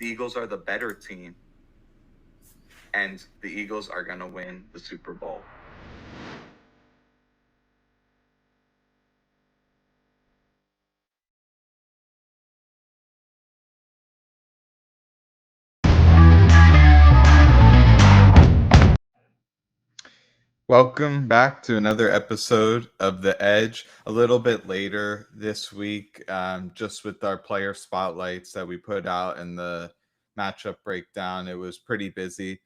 the Eagles are the better team, and the Eagles are going to win the Super Bowl. Welcome back to another episode of The Edge. A little bit later this week, just with our player spotlights that we put out and the matchup breakdown. It was pretty busy.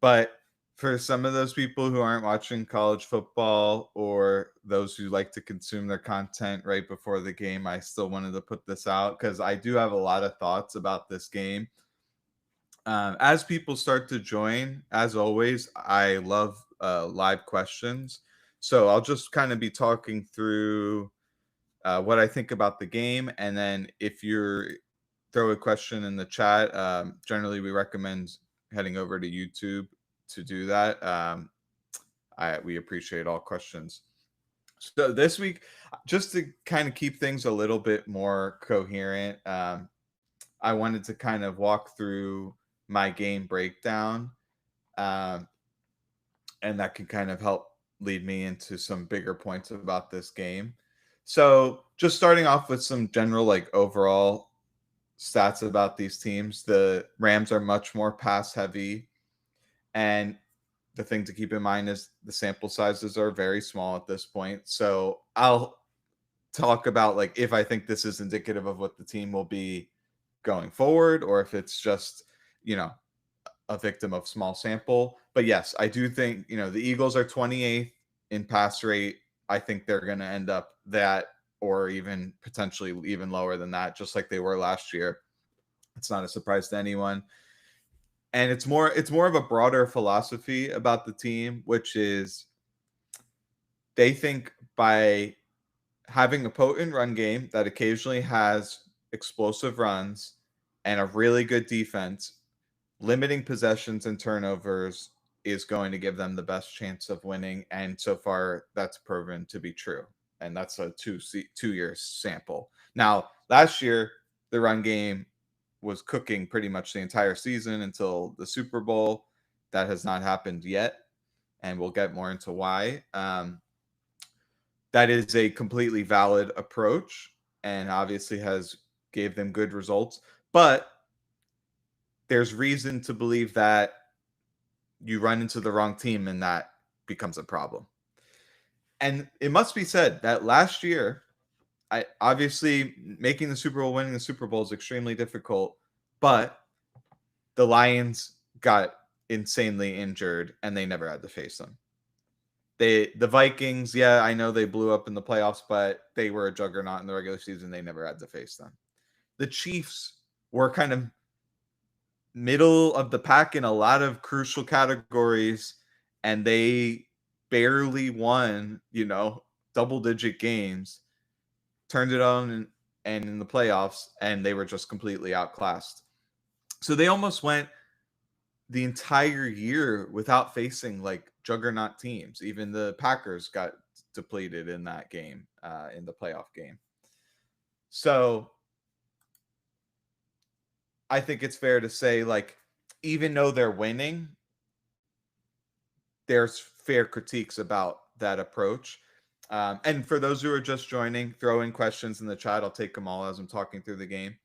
But for some of those people who aren't watching college football or those who like to consume their content right before the game, I still wanted to put this out because I do have a lot of thoughts about this game. As people start to join, as always, I love live questions. So I'll just kind of be talking through what I think about the game. And then if you're throw a question in the chat, generally we recommend heading over to YouTube to do that. We appreciate all questions. So this week, just to kind of keep things a little bit more coherent, I wanted to kind of walk through my game breakdown, um, and that can kind of help lead me into some bigger points about this game. So, just starting off with some general, like overall stats about these teams, the Rams are much more pass heavy, and the thing to keep in mind is the sample sizes are very small at this point. So, I'll talk about like if I think this is indicative of what the team will be going forward or if it's just, you know, a victim of small sample. But yes, I do think, the Eagles are 28th in pass rate. I think they're going to end up that or even potentially even lower than that, just like they were last year. It's not a surprise to anyone. And it's more of a broader philosophy about the team, which is they think by having a potent run game that occasionally has explosive runs and a really good defense, limiting possessions and turnovers is going to give them the best chance of winning. And so far, that's proven to be true. And that's a 2 year sample. Now, last year, the run game was cooking pretty much the entire season until the Super Bowl. That has not happened yet. And we'll get more into why. That is a completely valid approach and obviously has gave them good results. But there's reason to believe that you run into the wrong team and that becomes a problem. And it must be said that last year, I obviously making the Super Bowl, winning the Super Bowl is extremely difficult, but the Lions got insanely injured and they never had to face them. The Vikings, yeah, I know they blew up in the playoffs, but they were a juggernaut in the regular season. They never had to face them. The Chiefs were kind of middle of the pack in a lot of crucial categories, and they barely won, double digit games, turned it on and in the playoffs, and they were just completely outclassed. So they almost went the entire year without facing like juggernaut teams. Even the Packers got depleted in that game, in the playoff game. So I think it's fair to say, like, even though they're winning, there's fair critiques about that approach. And for those who are just joining, throw in questions in the chat. I'll take them all as I'm talking through the game.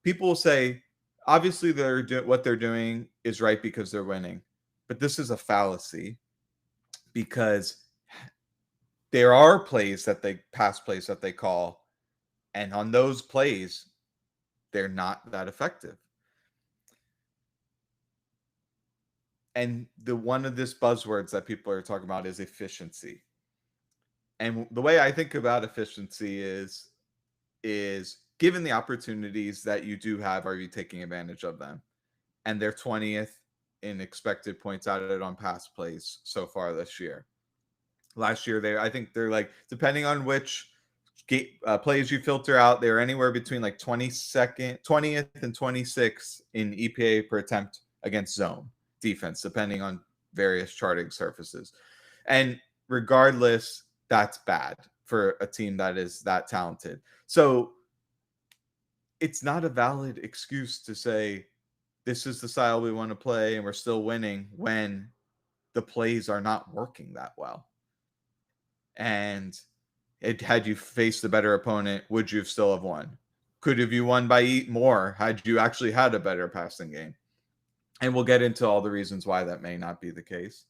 People will say, obviously, what they're doing is right because they're winning, but this is a fallacy because there are pass plays that they call, and on those plays, they're not that effective. And the one of this buzzwords that people are talking about is efficiency. And the way I think about efficiency is given the opportunities that you do have, are you taking advantage of them? And they're 20th in expected points added on pass plays so far this year. Last year, I think they're like, depending on which plays you filter out, they're anywhere between like 20th and 26th in EPA per attempt against zone defense, depending on various charting surfaces. And regardless, that's bad for a team that is that talented. So it's not a valid excuse to say this is the style we want to play and we're still winning when the plays are not working that well. And had you faced a better opponent, would you have still have won? Could have you won by more had you actually had a better passing game? And we'll get into all the reasons why that may not be the case.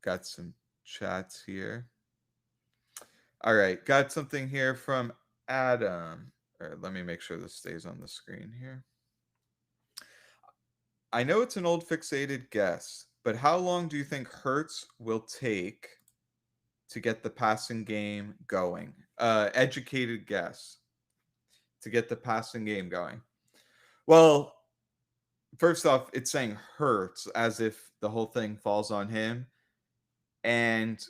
Got some chats here. All right, got something here from Adam. All right, let me make sure this stays on the screen here. I know it's an old fixated guess, but how long do you think Hurts will take to get the passing game going? Educated guess to get the passing game going. Well, first off, it's saying Hurts as if the whole thing falls on him. And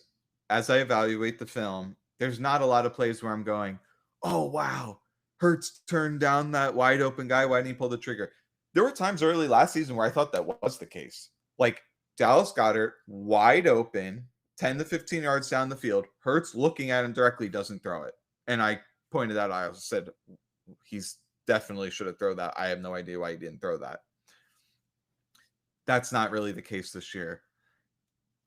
as I evaluate the film, there's not a lot of plays where I'm going, oh, wow, Hurts turned down that wide open guy. Why didn't he pull the trigger? There were times early last season where I thought that was the case. Like Dallas Goedert, wide open, 10 to 15 yards down the field. Hurts looking at him directly, doesn't throw it. And I pointed out, I said, he's definitely should have thrown that. I have no idea why he didn't throw that. That's not really the case this year.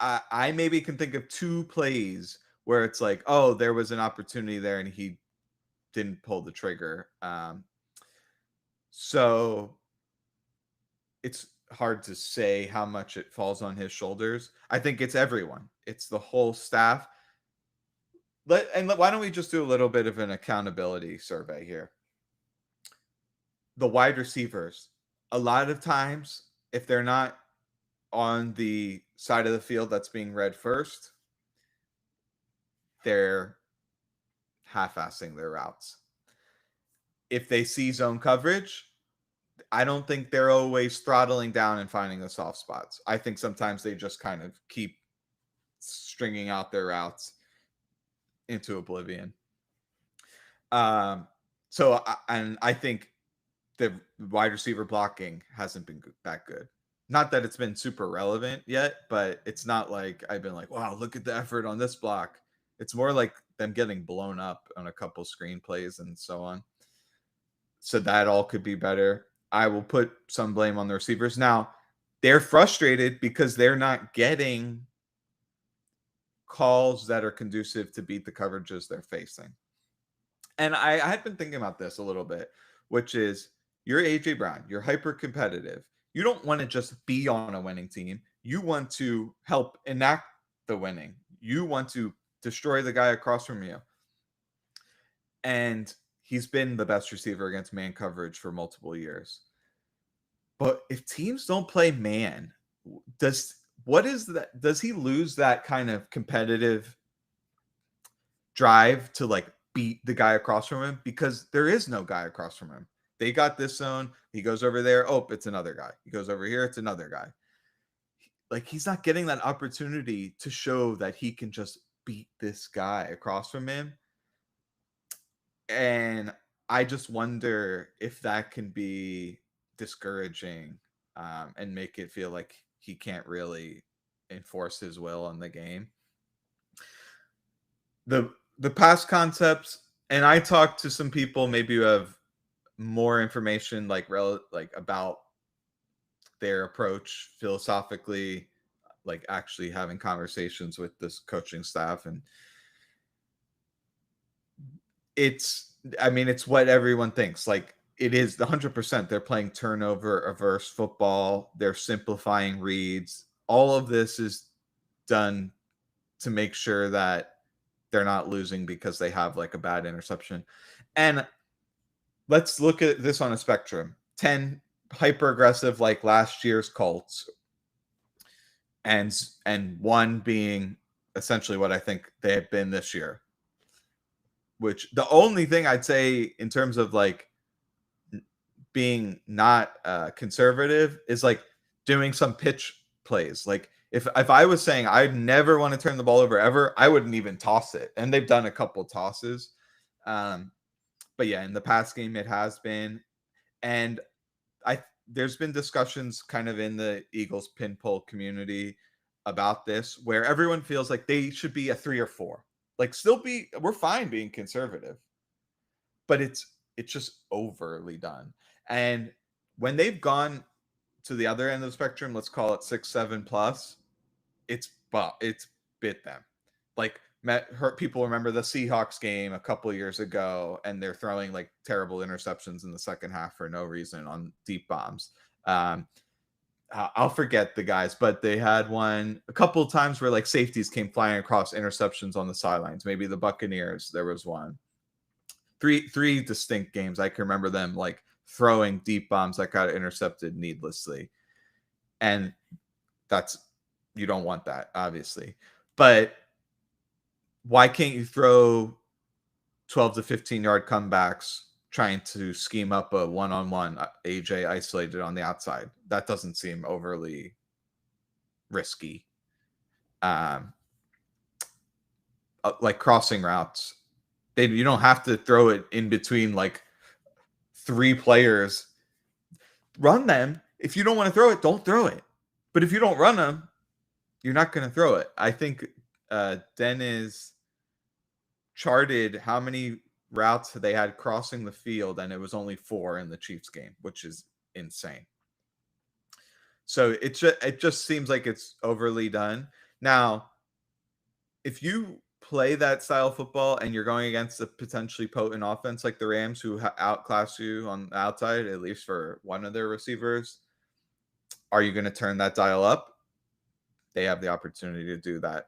I maybe can think of 2 plays where it's like, oh, there was an opportunity there and he didn't pull the trigger. So it's hard to say how much it falls on his shoulders. I think it's everyone. It's the whole staff. Why don't we just do a little bit of an accountability survey here? The wide receivers, a lot of times, if they're not on the side of the field that's being read first, they're half-assing their routes. If they see zone coverage, I don't think they're always throttling down and finding the soft spots. I think sometimes they just kind of keep stringing out their routes into oblivion. I think the wide receiver blocking hasn't been that good. Not that it's been super relevant yet, but it's not like I've been like, wow, look at the effort on this block. It's more like them getting blown up on a couple screenplays and so on. So that all could be better. I will put some blame on the receivers. Now, they're frustrated because they're not getting calls that are conducive to beat the coverages they're facing. And I had been thinking about this a little bit, which is you're AJ Brown, you're hyper competitive. You don't want to just be on a winning team. You want to help enact the winning. You want to destroy the guy across from you. And he's been the best receiver against man coverage for multiple years. But if teams don't play man, does he lose that kind of competitive drive to like beat the guy across from him? Because there is no guy across from him. They got this zone. He goes over there. Oh, it's another guy. He goes over here. It's another guy. Like he's not getting that opportunity to show that he can just beat this guy across from him. And I just wonder if that can be discouraging and make it feel like he can't really enforce his will on the game. The past concepts, and I talked to some people maybe who have more information like about their approach philosophically, like actually having conversations with this coaching staff, and it's what everyone thinks. Like it is the 100%. They're playing turnover averse football. They're simplifying reads. All of this is done to make sure that they're not losing because they have like a bad interception. And let's look at this on a spectrum. 10 hyper aggressive like last year's Colts, and 1 being essentially what I think they have been this year. Which the only thing I'd say in terms of like being not conservative is like doing some pitch plays. Like if I was saying I'd never want to turn the ball over ever, I wouldn't even toss it. And they've done a couple tosses. But yeah, in the past game it has been. And there's been discussions kind of in the Eagles pin pull community about this where everyone feels like they should be a 3 or 4. Like we're fine being conservative. But it's just overly done. And when they've gone to the other end of the spectrum, let's call it 6-7 plus, it's bit them. Like people remember the Seahawks game a couple years ago, and they're throwing like terrible interceptions in the second half for no reason on deep bombs. I'll forget the guys, but they had one a couple of times where like safeties came flying across interceptions on the sidelines. Maybe the Buccaneers, there was one. Three distinct games I can remember them like throwing deep bombs that got intercepted needlessly. And that's, you don't want that, obviously. But why can't you throw 12 to 15 yard comebacks trying to scheme up a one-on-one AJ isolated on the outside? That doesn't seem overly risky. Like crossing routes, you don't have to throw it in between like three players. Run them. If you don't want to throw it, don't throw it. But if you don't run them, you're not going to throw it. I think Dennis charted how many routes they had crossing the field, and it was only 4 in the Chiefs game, which is insane. So it just seems like it's overly done. Now, if you play that style of football and you're going against a potentially potent offense like the Rams, who outclass you on the outside, at least for one of their receivers, are you going to turn that dial up? They have the opportunity to do that.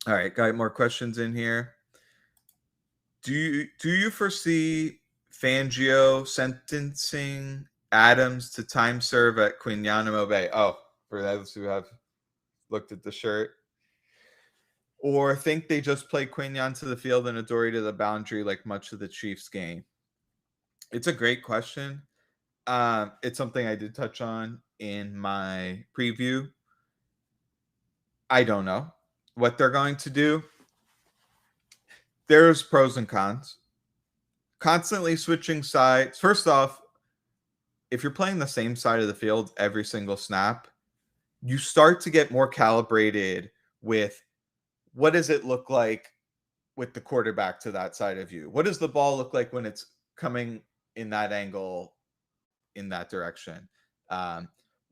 All right, got more questions in here. Do you foresee Fangio sentencing Adams to time serve at Guantanamo Bay? Oh, for those who have looked at the shirt. Or think they just play Quignon to the field and Adoree to the boundary like much of the Chiefs game? It's a great question. It's something I did touch on in my preview. I don't know what they're going to do. There's pros and cons. Constantly switching sides. First off, if you're playing the same side of the field every single snap, you start to get more calibrated with what does it look like with the quarterback to that side of you? What does the ball look like when it's coming in that angle, in that direction?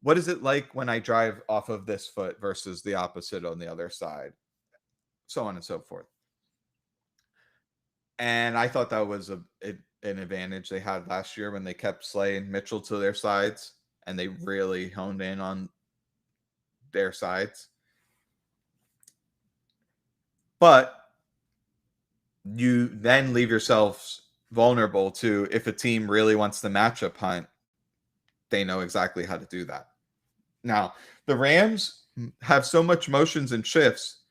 What is it like when I drive off of this foot versus the opposite on the other side? So on and so forth. And I thought that was an advantage they had last year when they kept Slay and Mitchell to their sides, and they really honed in on their sides. But you then leave yourselves vulnerable to, if a team really wants the matchup hunt, they know exactly how to do that. Now, the Rams have so much motions and shifts,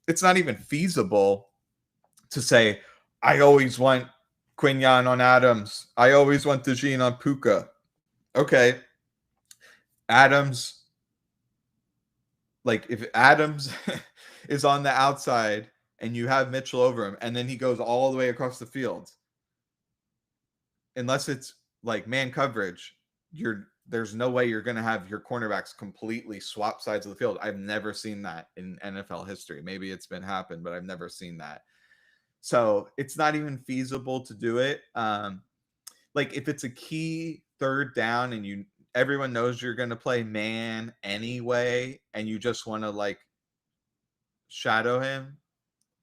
it's not even feasible to say, I always want Quignon on Adams. I always want DeJean on Puka. Okay. Adams, like if Adams is on the outside and you have Mitchell over him, and then he goes all the way across the field, unless it's like man coverage, there's no way you're going to have your cornerbacks completely swap sides of the field. I've never seen that in NFL history. Maybe it's been happened, but I've never seen that. So it's not even feasible to do it. Like if it's a key third down and everyone knows you're going to play man anyway, and you just want to like shadow him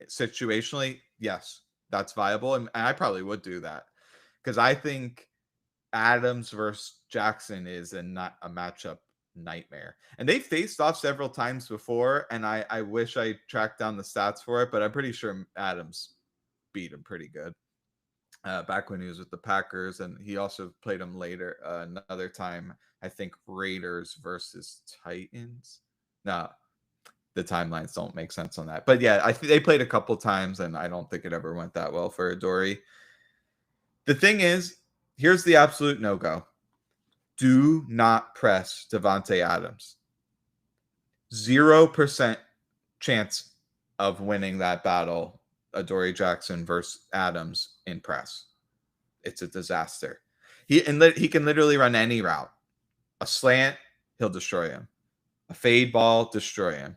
situationally, yes, that's viable. And I probably would do that because I think Adams versus Jackson is not a matchup nightmare. And they faced off several times before, and I wish I tracked down the stats for it, but I'm pretty sure Adams beat him pretty good back when he was with the Packers, and he also played him later another time, I think Raiders versus Titans. No, the timelines don't make sense on that. But yeah, I think they played a couple times, and I don't think it ever went that well for Adoree. The thing is, here's the absolute no-go. Do not press Davante Adams. 0% chance of winning that battle, Adoree Jackson versus Adams in press. It's a disaster. He can literally run any route. A slant, he'll destroy him. A fade ball, destroy him.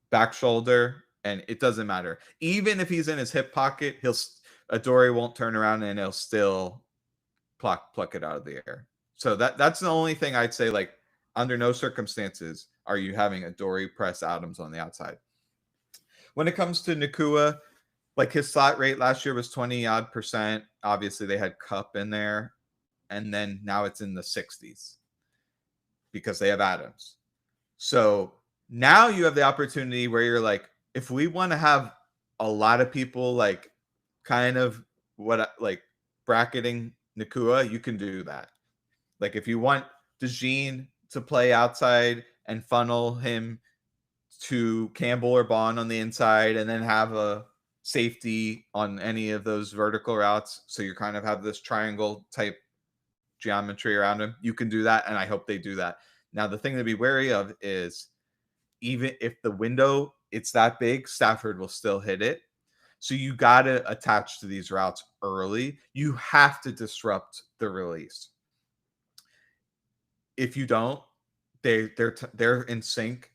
Back shoulder, and it doesn't matter. Even if he's in his hip pocket, Adoree won't turn around and he'll still pluck it out of the air. So that's the only thing I'd say. Like, under no circumstances are you having Adoree press Adams on the outside. When it comes to Nacua, like his slot rate last year was 20 odd percent. Obviously, they had Cup in there, and then now it's in the 60s because they have Adams. So now you have the opportunity where you're like, if we want to have a lot of people like kind of what like bracketing Nacua, you can do that. Like if you want DeJean to play outside and funnel him to Campbell or Bond on the inside, and then have a safety on any of those vertical routes, so you kind of have this triangle type geometry around him, you can do that, and I hope they do that. Now, the thing to be wary of is even if the window it's that big, Stafford will still hit it. So you got to attach to these routes early. You have to disrupt the release. If you don't, they're in sync.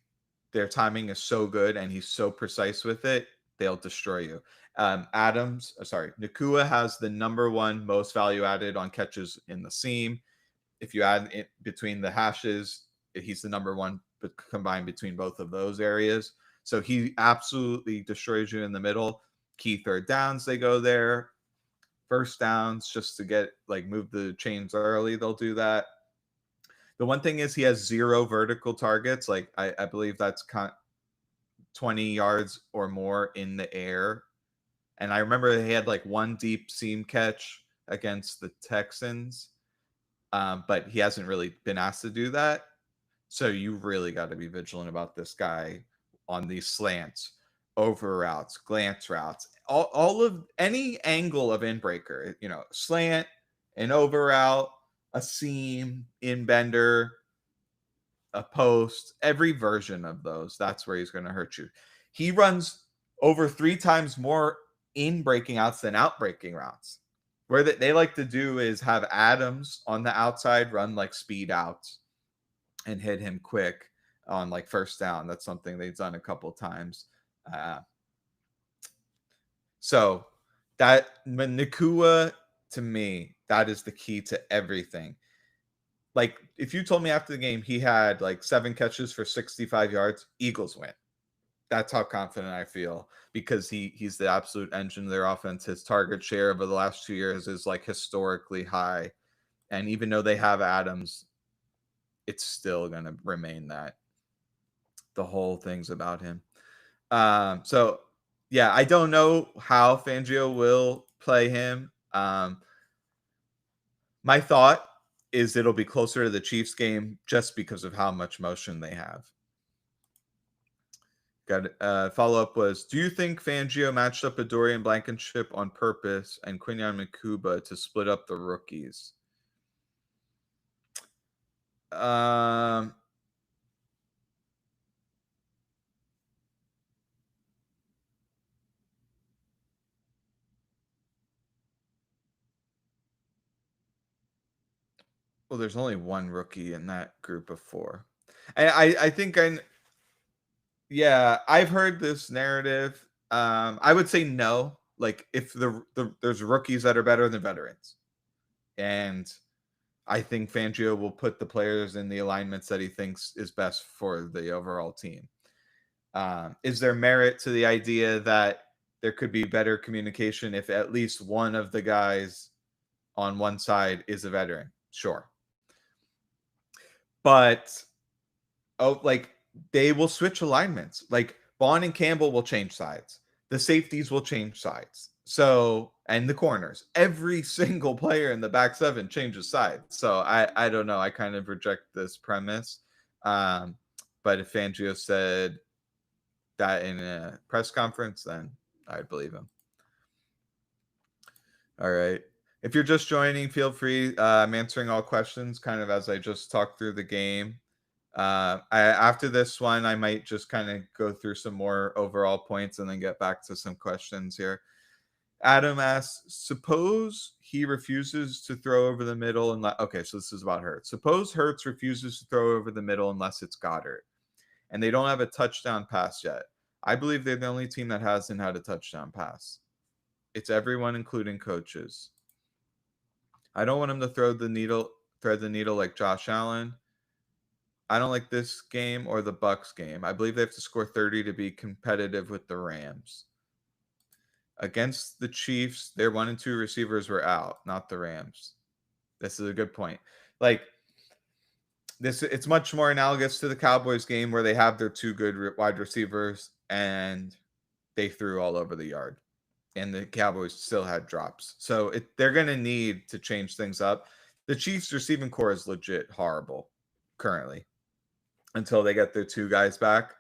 Their timing is so good, and he's so precise with it. They'll destroy you. Nacua has the number one most value added on catches in the seam. If you add it between the hashes, he's the number one combined between both of those areas. So he absolutely destroys you in the middle. Key third downs, they go there. First downs, just to get like move the chains early, they'll do that. The one thing is he has 0 vertical targets. Like I believe that's 20 yards or more in the air. And I remember he had like one deep seam catch against the Texans, but he hasn't really been asked to do that. So you really got to be vigilant about this guy on these slants, over routes, glance routes, all of any angle of in-breaker, slant, an over route, a seam, in bender, a post, every version of those. That's where he's going to hurt you. He runs over 3 times more in breaking outs than out breaking routes. Where they like to do is have Adams on the outside run like speed outs and hit him quick on like first down. That's something they've done a couple times. So that Nacua, to me, that is the key to everything. Like if you told me after the game he had like 7 catches for 65 yards, Eagles win. That's how confident I feel, because he's the absolute engine of their offense. His target share over the last 2 years is like historically high. And even though they have Adams, it's still going to remain that. The whole thing's about him. So, yeah, I don't know how Fangio will play him. My thought is it'll be closer to the Chiefs game just because of how much motion they have. Got follow-up was, do you think Fangio matched up Adoree and Blankenship on purpose and Quinyon Makuba to split up the rookies? Well, there's only one rookie in that group of 4. And I think I've heard this narrative. I would say no. Like if there's rookies that are better than veterans, and I think Fangio will put the players in the alignments that he thinks is best for the overall team. Is there merit to the idea that there could be better communication if at least one of the guys on one side is a veteran? Sure. But like they will switch alignments. Like Bond and Campbell will change sides. The safeties will change sides. So, and the corners, every single player in the back 7 changes sides. So I don't know. I kind of reject this premise. But if Fangio said that in a press conference, then I'd believe him. All right. If you're just joining, feel free. I'm answering all questions kind of as I just talked through the game. After this one, I might just kind of go through some more overall points and then get back to some questions here. Adam asks, suppose he refuses to throw over the middle. Okay, so this is about Hurts. Suppose Hurts refuses to throw over the middle unless it's Goddard, and they don't have a touchdown pass yet. I believe they're the only team that hasn't had a touchdown pass. It's everyone, including coaches. I don't want him to thread the needle like Josh Allen. I don't like this game or the Bucks game. I believe they have to score 30 to be competitive with the Rams. Against the Chiefs, their 1 and 2 receivers were out, not the Rams. This is a good point. Like this, it's much more analogous to the Cowboys game where they have their 2 good wide receivers and they threw all over the yard, and the Cowboys still had drops. So they're going to need to change things up. The Chiefs receiving core is legit horrible currently until they get their 2 guys back.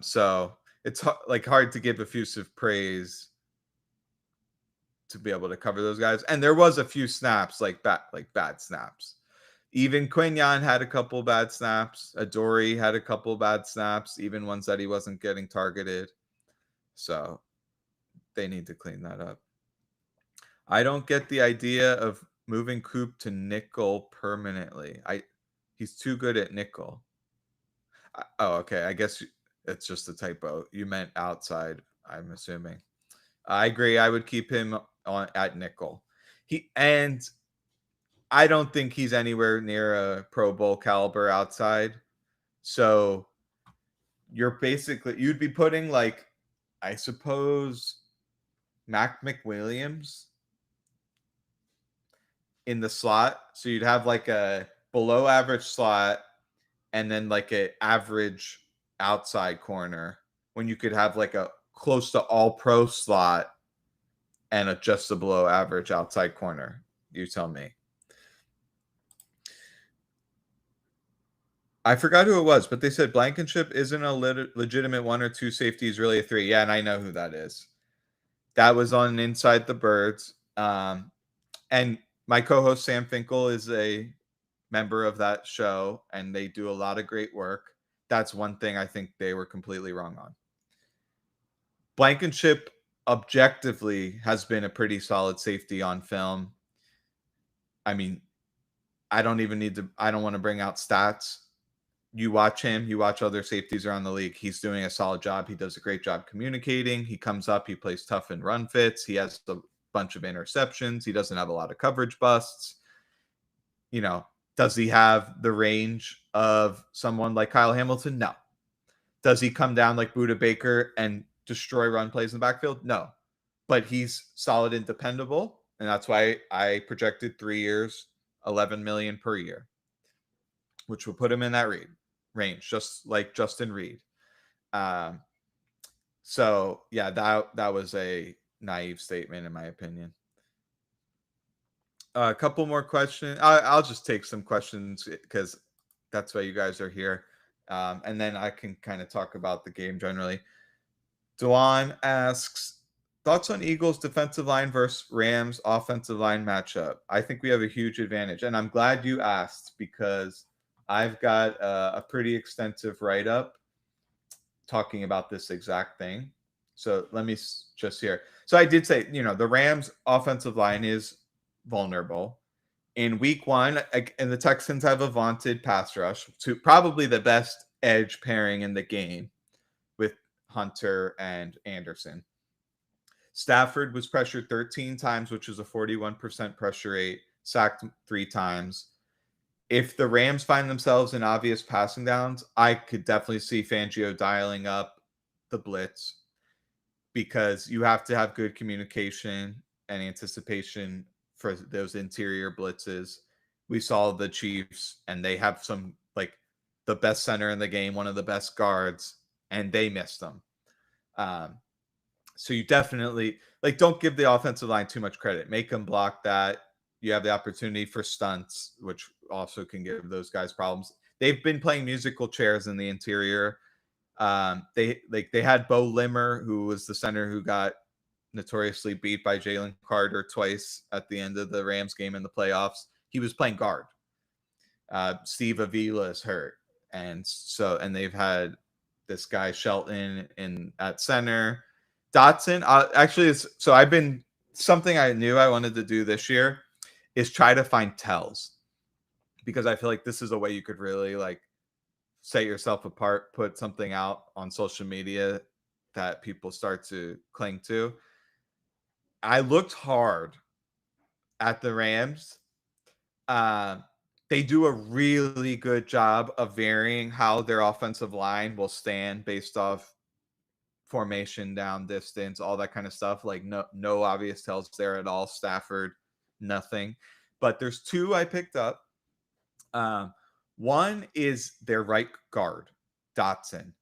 So it's hard to give effusive praise to be able to cover those guys. And there was a few snaps like bad snaps. Even Quinyon had a couple bad snaps. Adoree had a couple bad snaps, even ones that he wasn't getting targeted. So they need to clean that up. I don't get the idea of moving Coop to nickel permanently. He's too good at nickel. Okay. I guess it's just a typo. You meant outside, I'm assuming. I agree. I would keep him on at nickel. And I don't think he's anywhere near a Pro Bowl caliber outside. So you'd be putting I suppose Mac McWilliams in the slot. So you'd have a below average slot and then an average outside corner when you could have a close to all pro slot and just a below average outside corner. You tell me. I forgot who it was, but they said Blankenship isn't a legitimate 1 or 2 safety. He's really a 3. Yeah, and I know who that is. That was on Inside the Birds. And my co-host Sam Finkel is a member of that show, and they do a lot of great work. That's one thing I think they were completely wrong on. Blankenship objectively has been a pretty solid safety on film. I mean, I don't want to bring out stats. You watch him, you watch other safeties around the league. He's doing a solid job. He does a great job communicating. He comes up, he plays tough in run fits. He has a bunch of interceptions. He doesn't have a lot of coverage busts. Does he have the range of someone like Kyle Hamilton? No. Does he come down like Budda Baker and destroy run plays in the backfield? No. But he's solid and dependable, and that's why I projected 3 years, $11 million per year, which will put him in that range, just like Justin Reed. So yeah, that was a naive statement in my opinion. A couple more questions. I'll just take some questions because that's why you guys are here, and then I can kind of talk about the game generally. Duan asks, thoughts on Eagles defensive line versus Rams offensive line matchup? I think we have a huge advantage, and I'm glad you asked because I've got a pretty extensive write-up talking about this exact thing. So let me just hear. So I did say, the Rams offensive line is vulnerable. In week 1, and the Texans have a vaunted pass rush to probably the best edge pairing in the game with Hunter and Anderson. Stafford was pressured 13 times, which is a 41% pressure rate, sacked 3 times. If the Rams find themselves in obvious passing downs, I could definitely see Fangio dialing up the blitz because you have to have good communication and anticipation for those interior blitzes. We saw the Chiefs, and they have the best center in the game, one of the best guards, and they missed them. So you definitely don't give the offensive line too much credit. Make them block that. You have the opportunity for stunts, which also can give those guys problems. They've been playing musical chairs in the interior. They had Bo Limmer, who was the center who got notoriously beat by Jalen Carter twice at the end of the Rams game in the playoffs. He was playing guard. Steve Avila is hurt, and they've had this guy Shelton at center. Dotson, something I knew I wanted to do this year is try to find tells, because I feel like this is a way you could really set yourself apart, put something out on social media that people start to cling to. I looked hard at the Rams. Um, they do a really good job of varying how their offensive line will stand based off formation, down distance, all that kind of stuff. Like no obvious tells there at all. Stafford, nothing. But there's two I picked up. Um, One is their right guard, Dotson.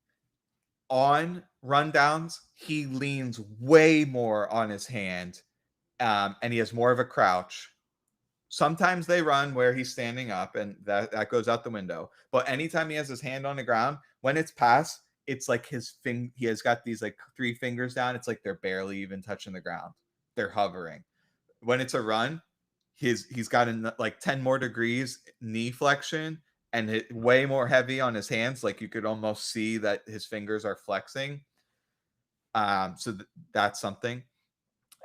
On rundowns, he leans way more on his hand, and he has more of a crouch. Sometimes they run where he's standing up, and that goes out the window. But anytime he has his hand on the ground, when it's pass, it's like he has got these like three fingers down. It's like they're barely even touching the ground. They're hovering. When it's a run, he's got like 10 more degrees knee flexion and way more heavy on his hands. Like you could almost see that his fingers are flexing. So that's something.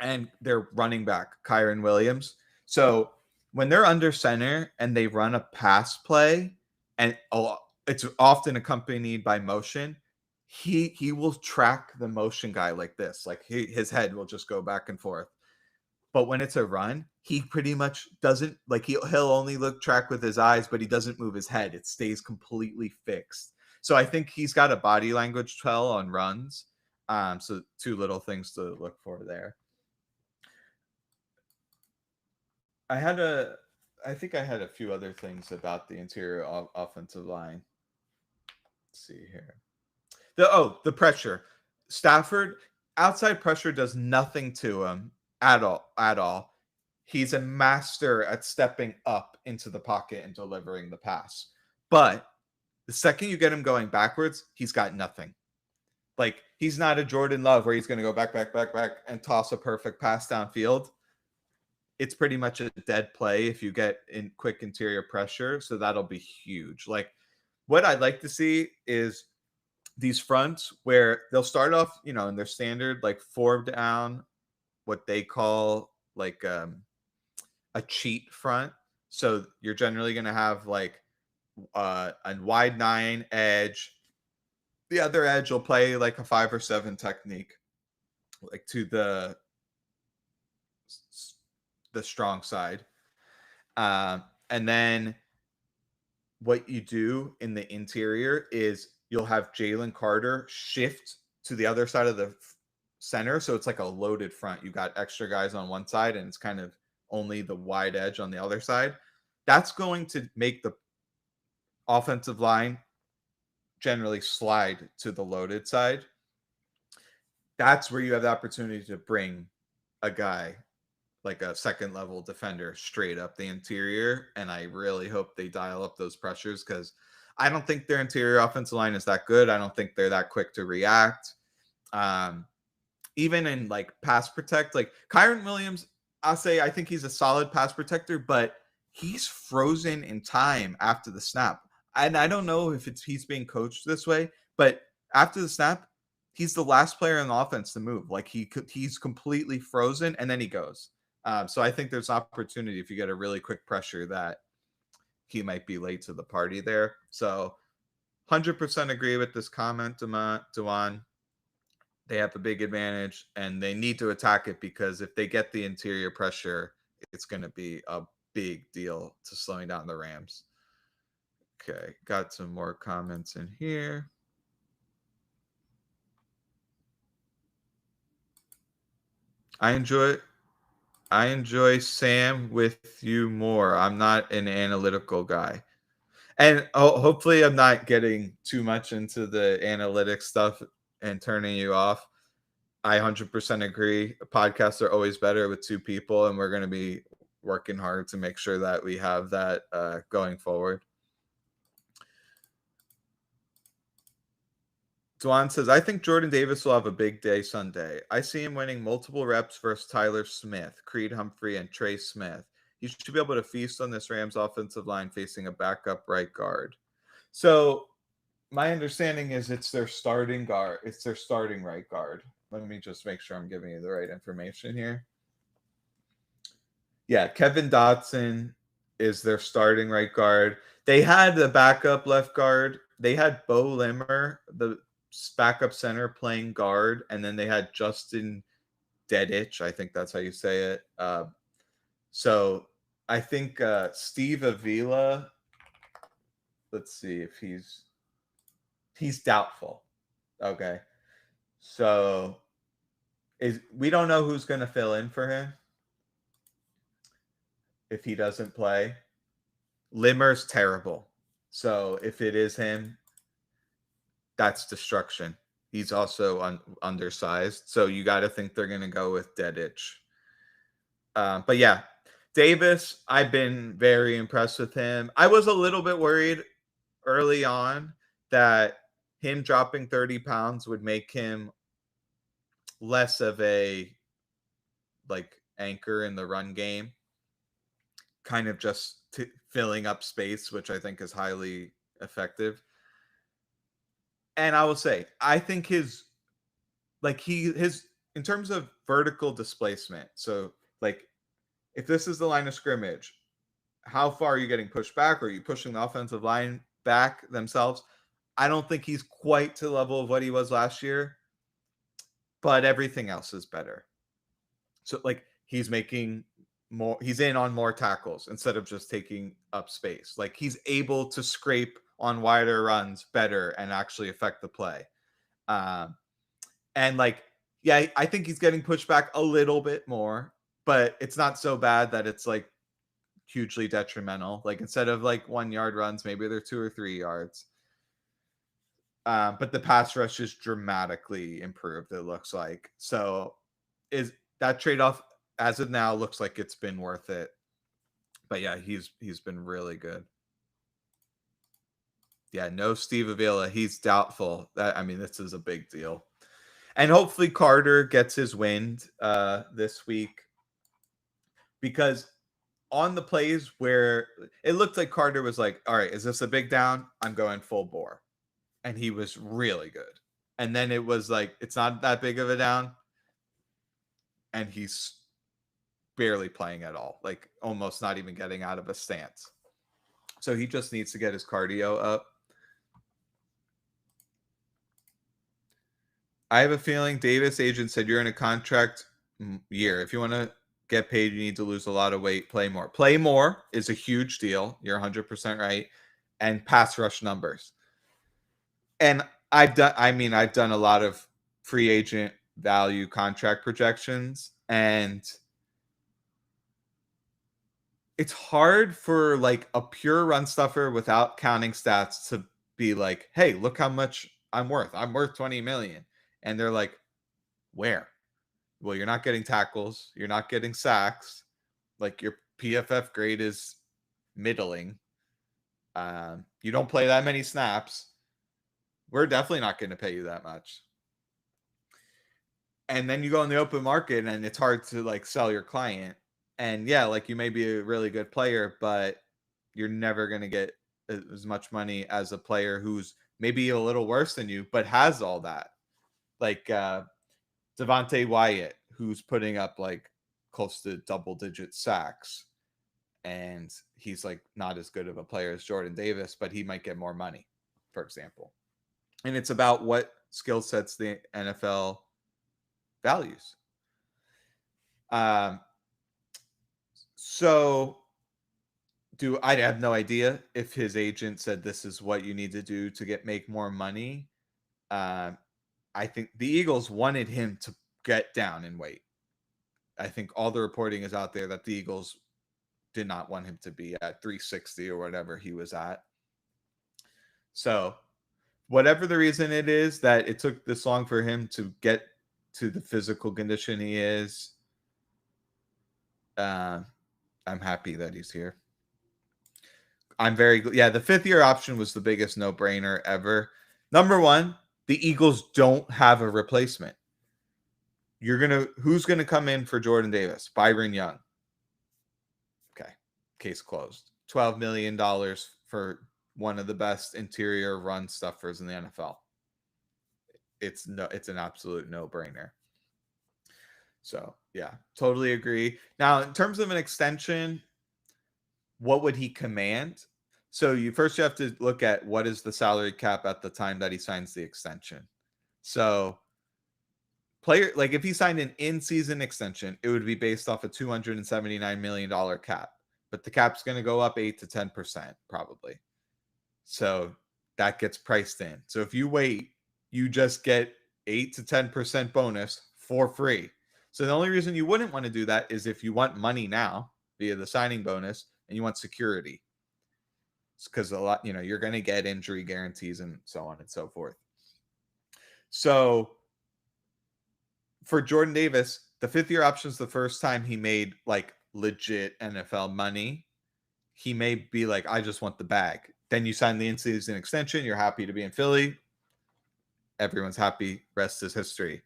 And they're running back, Kyron Williams. So when they're under center and they run a pass play, and it's often accompanied by motion, he will track the motion guy like this. Like his head will just go back and forth. But when it's a run, he pretty much doesn't like he'll only look track with his eyes, but he doesn't move his head. It stays completely fixed. So I think he's got a body language tell on runs. So two little things to look for there. I think I had a few other things about the interior offensive line. Let's see here. The pressure. Stafford, outside pressure does nothing to him at all. He's a master at stepping up into the pocket and delivering the pass. But the second you get him going backwards, he's got nothing. Like he's not a Jordan Love where he's going to go back, and toss a perfect pass downfield. It's pretty much a dead play if you get in quick interior pressure. So that'll be huge. Like what I'd like to see is these fronts where they'll start off, in their standard, like 4 down, what they call like a cheat front. So you're generally going to have like a wide 9 edge. The other edge will play like a 5 or 7 technique, like to the strong side. And then what you do in the interior is you'll have Jalen Carter shift to the other side of the center. So it's like a loaded front. You got extra guys on one side and it's kind of only the wide edge on the other side. That's going to make the offensive line generally slide to the loaded side. That's where you have the opportunity to bring a guy like a second level defender straight up the interior. And I really hope they dial up those pressures because I don't think their interior offensive line is that good. I don't think they're that quick to react. Even in like pass protect, like Kyron Williams, I'll say I think he's a solid pass protector, but he's frozen in time after the snap. And I don't know if he's being coached this way, but after the snap, he's the last player in the offense to move. Like he's completely frozen, and then he goes. So I think there's opportunity if you get a really quick pressure that he might be late to the party there. So 100% agree with this comment, Dewan. They have a big advantage, and they need to attack it because if they get the interior pressure, it's going to be a big deal to slowing down the Rams. Okay, got some more comments in here. I enjoy Sam with you more. I'm not an analytical guy. And hopefully I'm not getting too much into the analytics stuff and turning you off. I 100% agree. Podcasts are always better with two people, and we're going to be working hard to make sure that we have that going forward. Dwan says, I think Jordan Davis will have a big day Sunday. I see him winning multiple reps versus Tyler Smith, Creed Humphrey, and Trey Smith. He should be able to feast on this Rams offensive line facing a backup right guard. So my understanding is it's their starting guard. It's their starting right guard. Let me just make sure I'm giving you the right information here. Yeah, Kevin Dotson is their starting right guard. They had the backup left guard. They had Bo Limmer, the backup center, playing guard, and then they had Justin Dedic. I think that's how you say it. So I think Steve Avila. Let's see if he's doubtful. Okay, so we don't know who's going to fill in for him if he doesn't play. Limmer's terrible. So if it is him, that's destruction. He's also undersized. So you got to think they're going to go with Dedic. But yeah, Davis, I've been very impressed with him. I was a little bit worried early on that him dropping 30 pounds would make him less of a anchor in the run game, kind of just filling up space, which I think is highly effective. And I will say, I think his in terms of vertical displacement. So if this is the line of scrimmage, how far are you getting pushed back? Or are you pushing the offensive line back themselves? I don't think he's quite to the level of what he was last year, but everything else is better. So he's making more, he's in on more tackles instead of just taking up space. He's able to scrape on wider runs better and actually affect the play. And yeah, I think he's getting pushed back a little bit more, but it's not so bad that it's hugely detrimental. Instead of 1 yard runs, maybe they're 2 or 3 yards. But the pass rush is dramatically improved, it looks like. So is that trade-off as of now looks like it's been worth it. But yeah, he's been really good. Yeah, no Steve Avila. He's doubtful. This is a big deal. And hopefully Carter gets his wind this week, because on the plays where it looked like Carter was like, all right, is this a big down? I'm going full bore. And he was really good. And then it was it's not that big of a down. And he's barely playing at all, almost not even getting out of a stance. So he just needs to get his cardio up. I have a feeling Davis agent said you're in a contract year. If you want to get paid, you need to lose a lot of weight, play more. Play more is a huge deal. You're 100% right. And pass rush numbers. And I've done a lot of free agent value contract projections, and it's hard for a pure run stuffer without counting stats to be like, hey, look how much I'm worth. I'm worth 20 million. And they're like, where? Well, you're not getting tackles. You're not getting sacks. Your PFF grade is middling. You don't play that many snaps. We're definitely not going to pay you that much. And then you go in the open market and it's hard to sell your client. And yeah, you may be a really good player, but you're never going to get as much money as a player who's maybe a little worse than you, but has all that. Devontae Wyatt, who's putting up close to double-digit sacks, and he's not as good of a player as Jordan Davis, but he might get more money, for example. And it's about what skill sets the NFL values. So I have no idea if his agent said this is what you need to do to make more money. I think the Eagles wanted him to get down in weight. I think all the reporting is out there that the Eagles did not want him to be at 360 or whatever he was at. So whatever the reason it is that it took this long for him to get to the physical condition he is, I'm happy that he's here. The 5th-year option was the biggest no-brainer ever. Number one, the Eagles don't have a replacement. Who's gonna come in for Jordan Davis? Byron Young. Okay, case closed. $12 million for one of the best interior run stuffers in the NFL. It's an absolute no-brainer. So yeah, totally agree. Now, in terms of an extension, what would he command? So you have to look at what is the salary cap at the time that he signs the extension. So player, like if he signed an in-season extension, it would be based off a $279 million cap, but the cap's going to go up 8 to 10% probably. So that gets priced in. So if you wait, you just get 8 to 10% bonus for free. So the only reason you wouldn't want to do that is if you want money now via the signing bonus and you want security. Because a lot, you're going to get injury guarantees and so on and so forth. So for Jordan Davis, the 5th-year option is the first time he made like legit NFL money. He may be like, I just want the bag. Then you sign the in-season extension. You're happy to be in Philly. Everyone's happy. Rest is history.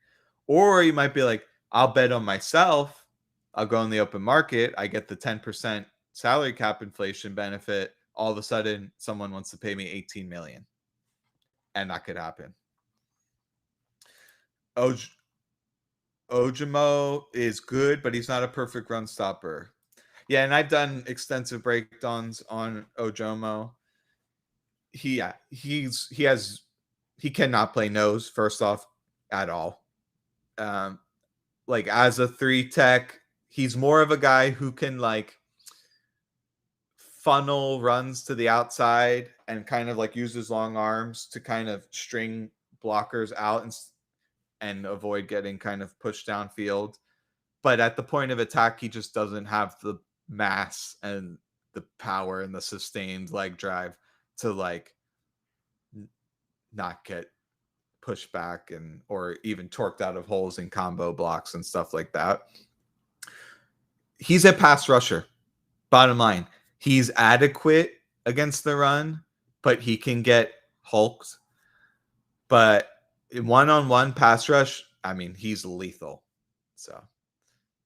Or you might be like, I'll bet on myself. I'll go in the open market. I get the 10% salary cap inflation benefit. All of a sudden, someone wants to pay me $18 million. And that could happen. Ojimo is good, but he's not a perfect run stopper. Yeah, and I've done extensive breakdowns on Ojomo. He cannot play nose, first off, at all. Like as a 3 tech, he's more of a guy who can like funnel runs to the outside and kind of like use his long arms to kind of string blockers out and avoid getting kind of pushed downfield. But at the point of attack, he just doesn't have the mass and the power and the sustained leg drive to like not get pushed back and or even torqued out of holes in combo blocks and stuff like that. He's a pass rusher. Bottom line, he's adequate against the run, but he can get hulked. But one-on-one pass rush, I mean, he's lethal. So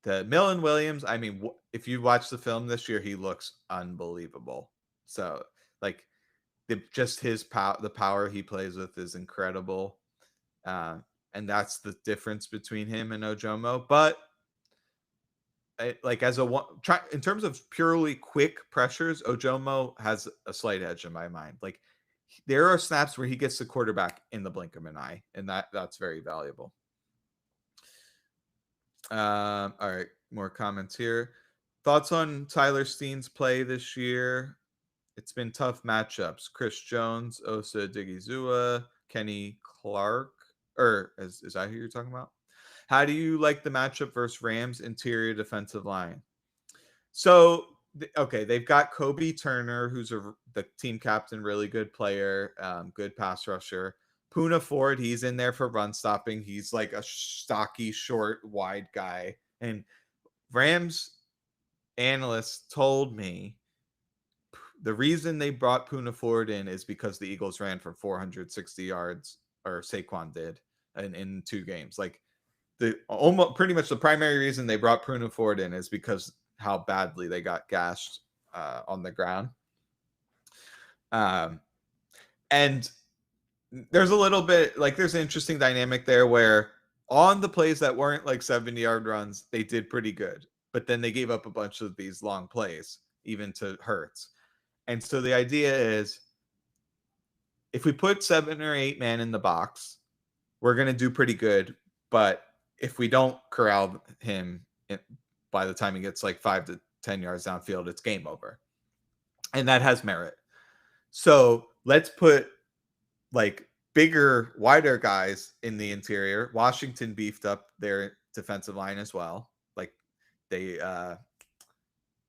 the Millen Williams, I mean, if you watch the film this year, he looks unbelievable. So like just his the power he plays with is incredible. And that's the difference between him and Ojomo. But like as in terms of purely quick pressures, Ojomo has a slight edge in my mind. Like there are snaps where he gets the quarterback in the blink of an eye, and that's very valuable. All right, more comments here. Thoughts on Tyler Steen's play this year? It's been tough matchups. Chris Jones, Osa Digizua, Kenny Clark. Or is that who you're talking about? How do you like the matchup versus Rams interior defensive line? So, okay, they've got Kobe Turner, who's the team captain, really good player, good pass rusher. Poona Ford, he's in there for run stopping. He's like a stocky, short, wide guy. And Rams analysts told me the reason they brought Poona Ford in is because the Eagles ran for 460 yards, or Saquon did, in 2 games. Like almost pretty much the primary reason they brought Poona Ford in is because how badly they got gashed on the ground. And there's a little bit like there's an interesting dynamic there where on the plays that weren't like 70-yard runs, they did pretty good. But then they gave up a bunch of these long plays, even to Hurts. And so the idea is if we put 7 or 8 man in the box, we're going to do pretty good. But if we don't corral him by the time he gets like 5 to 10 yards downfield, it's game over. And that has merit. So let's put like bigger, wider guys in the interior. Washington beefed up their defensive line as well. Like they,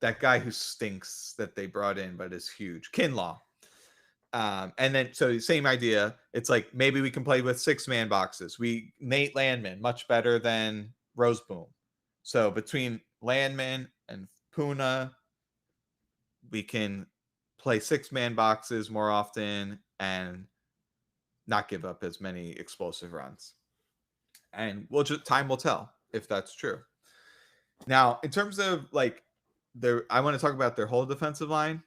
that guy who stinks that they brought in, but is huge, Kinlaw. And then, so same idea. It's like, maybe we can play with 6-man boxes. Nate Landman, much better than Roseboom. So between Landman and Poona, we can play 6-man boxes more often and not give up as many explosive runs. And time will tell if that's true. Now, in terms of like I want to talk about their whole defensive line.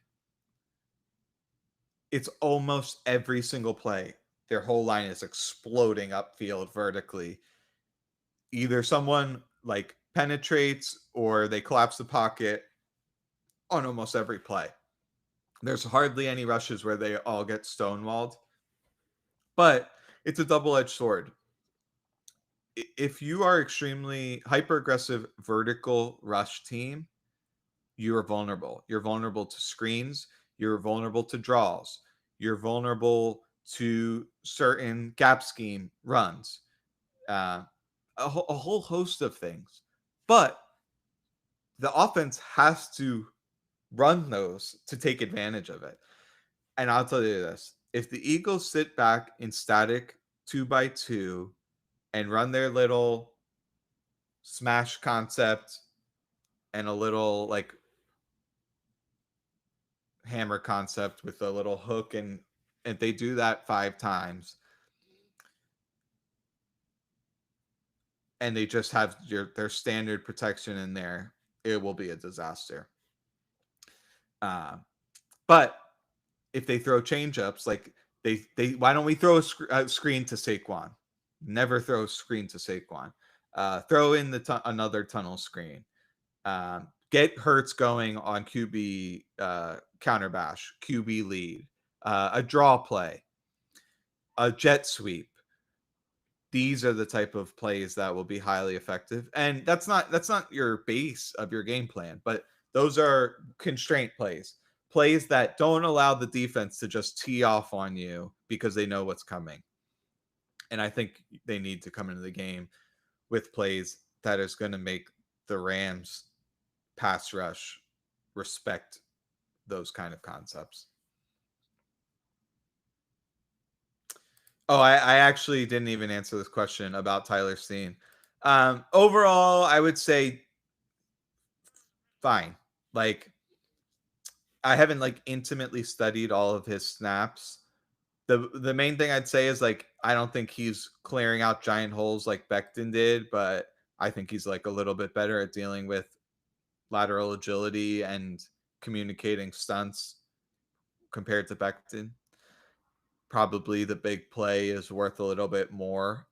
It's almost every single play. Their whole line is exploding upfield vertically. Either someone like penetrates or they collapse the pocket on almost every play. There's hardly any rushes where they all get stonewalled. But it's a double-edged sword. if you are extremely hyper aggressive vertical rush team, you are vulnerable. You're vulnerable to screens. You're vulnerable to draws. You're vulnerable to certain gap scheme runs. Uh, a whole host of things. But the offense has to run those to take advantage of it. And I'll tell you this, if the Eagles sit back in static 2x2 and run their little smash concept and a little like hammer concept with a little hook, and if they do that 5 times and they just have their standard protection in there, it will be a disaster. But if they throw change ups, like they why don't we throw a screen to Saquon? Never throw a screen to Saquon. Throw in another tunnel screen. Get Hurts going on QB counter bash, QB lead, a draw play, a jet sweep. These are the type of plays that will be highly effective. And that's not your base of your game plan, but those are constraint plays. Plays that don't allow the defense to just tee off on you because they know what's coming. And I think they need to come into the game with plays that is going to make the Rams pass rush respect those kind of concepts. Oh, I actually didn't even answer this question about Tyler Steen. Overall, I would say fine. Like, I haven't like intimately studied all of his snaps. The main thing I'd say is like I don't think he's clearing out giant holes like Becton did, but I think he's like a little bit better at dealing with lateral agility and communicating stunts compared to Becton. Probably the big play is worth a little bit more.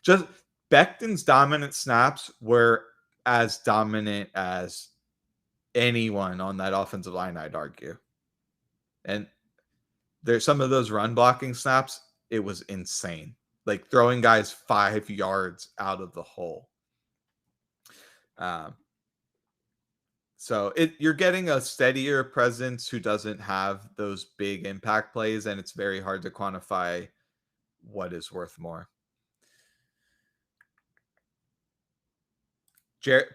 Just Becton's dominant snaps were as dominant as anyone on that offensive line, I'd argue. And there's some of those run blocking snaps, it was insane. Like throwing guys 5 yards out of the hole. So you're getting a steadier presence who doesn't have those big impact plays, and it's very hard to quantify what is worth more.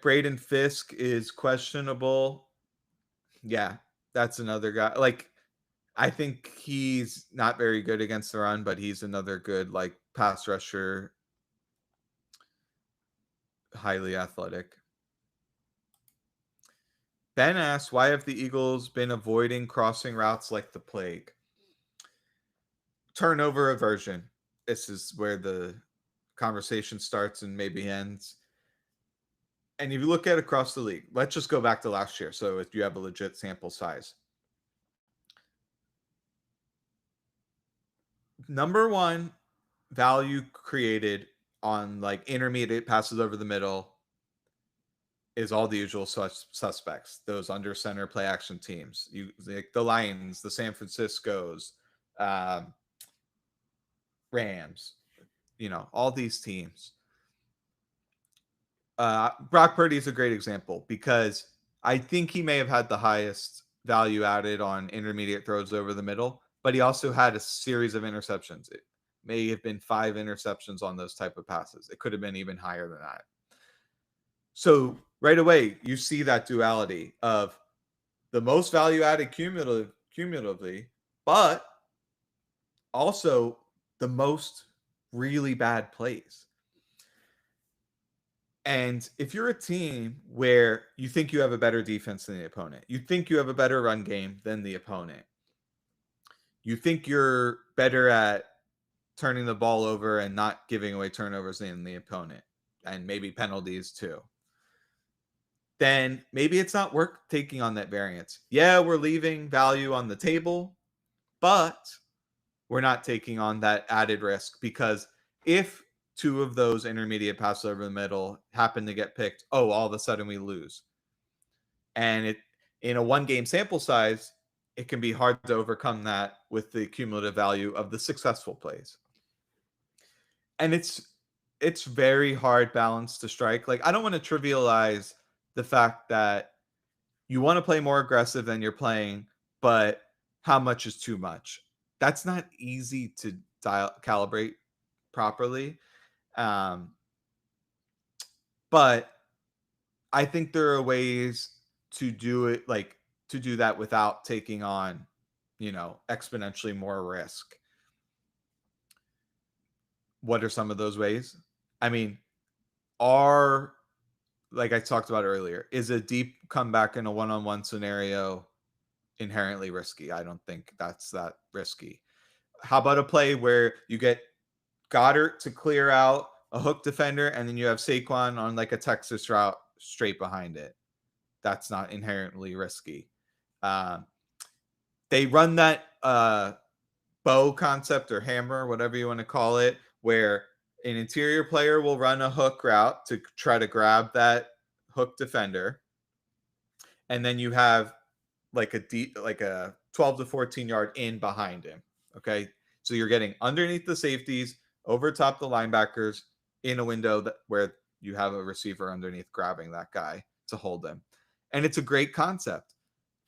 Braden Fisk is questionable. Yeah, that's another guy. Like, I think he's not very good against the run, but he's another good like pass rusher, highly athletic. Ben asks, why have the Eagles been avoiding crossing routes like the plague? Turnover aversion. This is where the conversation starts and maybe ends. And if you look at across the league, let's just go back to last year. So if you have a legit sample size. Number one value created on like intermediate passes over the middle is all the usual suspects. Those under center play action teams, you like the Lions, the San Francisco's, Rams, all these teams. Brock Purdy is a great example because I think he may have had the highest value added on intermediate throws over the middle, but he also had a series of interceptions. It may have been 5 interceptions on those type of passes. It could have been even higher than that. So right away, you see that duality of the most value added cumulatively, but also the most really bad plays. And if you're a team where you think you have a better defense than the opponent, you think you have a better run game than the opponent, you think you're better at turning the ball over and not giving away turnovers than the opponent, and maybe penalties too, then maybe it's not worth taking on that variance. Yeah, we're leaving value on the table, but we're not taking on that added risk because if 2 of those intermediate passes over the middle happen to get picked, all of a sudden we lose. And it in a 1-game sample size, it can be hard to overcome that with the cumulative value of the successful plays. And it's it's very hard balance to strike. Like, I don't want to trivialize the fact that you want to play more aggressive than you're playing, but how much is too much? That's not easy to calibrate properly. Um, but I think there are ways to do it, like to do that without taking on, exponentially more risk. What are some of those ways? I mean, are like I talked about earlier, is a deep comeback in a one-on-one scenario inherently risky? I don't think that's that risky. How about a play where you get Goddard to clear out a hook defender and then you have Saquon on like a Texas route straight behind it? That's not inherently risky. Um, they run that bow concept or hammer, whatever you want to call it, where an interior player will run a hook route to try to grab that hook defender, and then you have like a 12 to 14 yard in behind him. Okay, so you're getting underneath the safeties, over top the linebackers, in a window where you have a receiver underneath grabbing that guy to hold him, and it's a great concept.